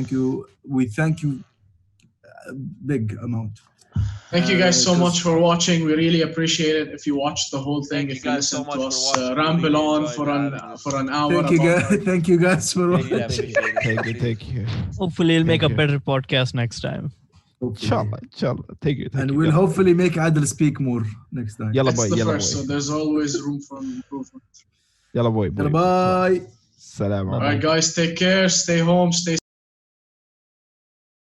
we thank you a big amount.
Thank you guys so much for watching. We really appreciate it. If you watch the whole thing, if you listen to us ramble on for an hour.
Thank you guys for watching.
Thank you.
Hopefully, we'll make a better podcast next time.
inshallah. Thank you.
And we'll hopefully make Adil speak more next time.
Yalla
It's
boy.
the
Yalla
first, so
boy.
there's always room for improvement.
Yalla boy.
Bye.
Salam.
All right, guys, take care, stay home, stay